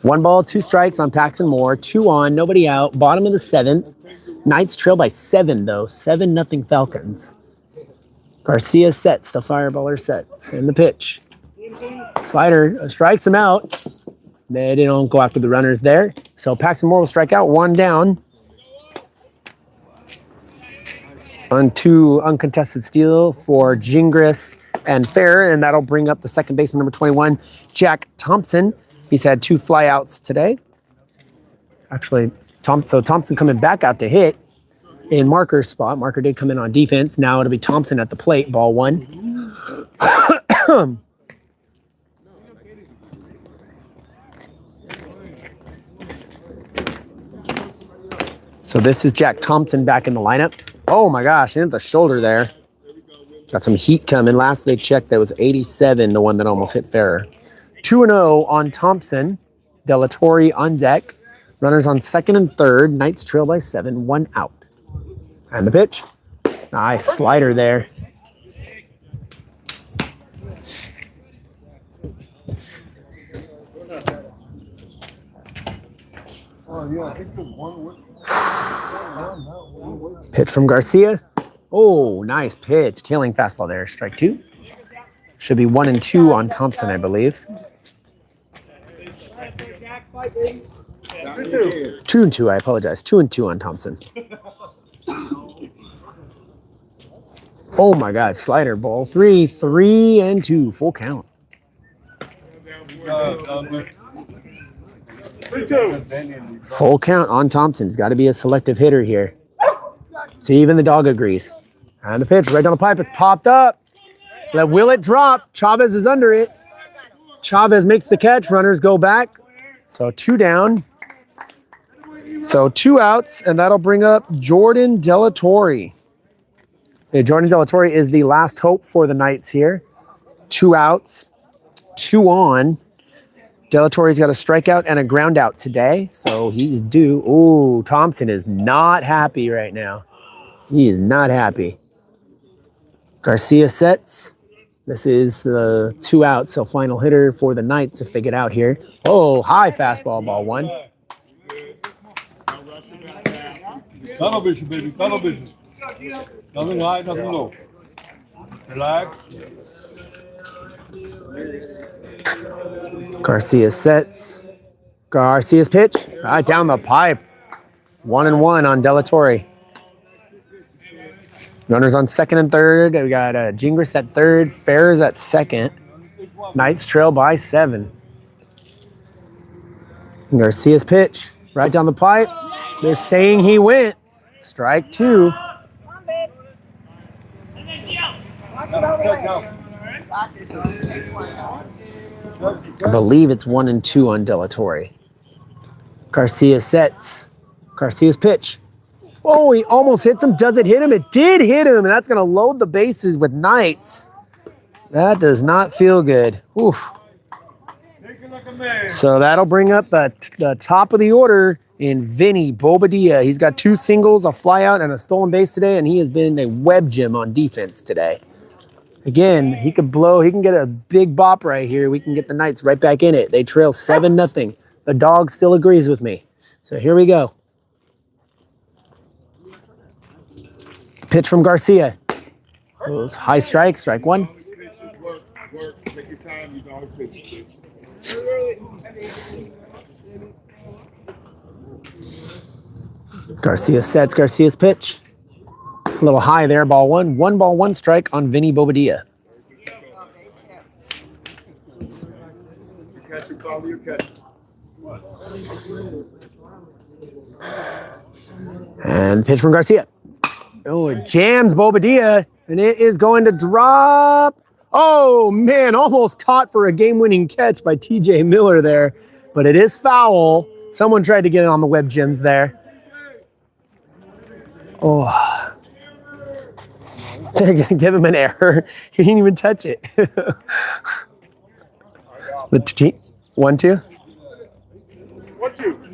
[SPEAKER 1] 1 ball, 2 strikes on Paxton Moore. 2 on, nobody out. Bottom of the 7th. Knights trail by 7, though. 7-0 Falcons. Garcia sets. The fireballer sets. And the pitch. Slider strikes him out. They don't go after the runners there. So Paxton Moore will strike out. 1 down. On 2 uncontested steal for Gingras and Ferrer. And that'll bring up the second baseman, number 21, Jack Thompson. He's had 2 flyouts today. Actually, Thompson coming back out to hit in Marker's spot. Marker did come in on defense. Now it'll be Thompson at the plate, ball 1. So this is Jack Thompson back in the lineup. Oh my gosh, hit the shoulder there. Got some heat coming. Last they checked, that was 87, the one that almost hit Ferrer. 2-0 on Thompson. Delatorre on deck. Runners on second and third. Knights trail by 7, 1 out. And the pitch. Nice slider there. Pitch from Garcia. Oh, nice pitch. Tailing fastball there. Strike 2. Should be 1 and 2 on Thompson, I believe. 2 and 2, I apologize. 2 and 2 on Thompson. Oh my God, slider ball 3, 3 and 2, full count. Full count on Thompson's got to be a selective hitter here. See, even the dog agrees. And the pitch right down the pipe. It's popped up. Will it drop? Chavez is under it. Chavez makes the catch. Runners go back. So 2 down. So 2 outs, and that'll bring up Jordan Delatorre. Jordan Delatorre is the last hope for the Knights here. 2 outs, 2 on. Delatorre's got a strikeout and a ground out today, so he's due. Ooh, Thompson is not happy right now. He is not happy. Garcia sets. This is the 2 outs, so final hitter for the Knights if they get out here. Oh, high fastball, ball 1.
[SPEAKER 2] Tunnel vision, baby. Tunnel vision. Nothing high, nothing low. Relax.
[SPEAKER 1] Garcia sets. Garcia's pitch. Right down the pipe. 1-1 on Delatorre. Runners on second and third. We got Gingras at third. Ferris at second. Knights trail by 7. Garcia's pitch. Right down the pipe. They're saying he went. Strike 2. I believe it's 1-2 on Delatorre. Garcia sets. Garcia's pitch. Oh, he almost hits him. Does it hit him? It did hit him, and that's going to load the bases with Knights. That does not feel good. Oof. So that'll bring up the top of the order in Vinny Bobadilla. He's got 2 singles, a flyout, and a stolen base today, and he has been a web gem on defense today. Again, he could blow. He can get a big bop right here. We can get the Knights right back in it. They trail 7-0. The dog still agrees with me. So here we go. Pitch from Garcia. High strike, strike 1. Garcia sets. Garcia's pitch. A little high there, ball 1. 1 ball, 1 strike on Vinny Bobadilla. And pitch from Garcia. Oh, it jams Bobadilla, and it is going to drop. Oh, man, almost caught for a game-winning catch by TJ Miller there, but it is foul. Someone tried to get it on the web gems there. Oh. They're going to give him an error. He didn't even touch it. The 1-2.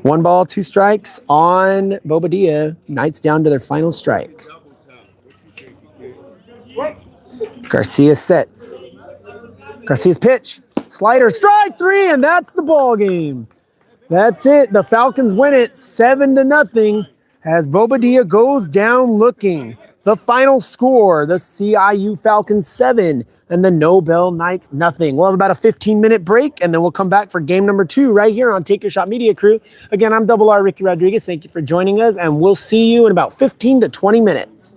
[SPEAKER 1] 1 ball, 2 strikes on Bobadilla. Knights down to their final strike. Garcia sets. Garcia's pitch. Slider, strike 3, and that's the ball game. That's it. The Falcons win it 7-0 as Bobadilla goes down looking. The final score, the CIU Falcons 7 and the Nobel Knights 0. We'll have about a 15-minute break, and then we'll come back for game number 2 right here on Take Your Shot Media Crew. Again, I'm Double R Ricky Rodriguez. Thank you for joining us, and we'll see you in about 15 to 20 minutes.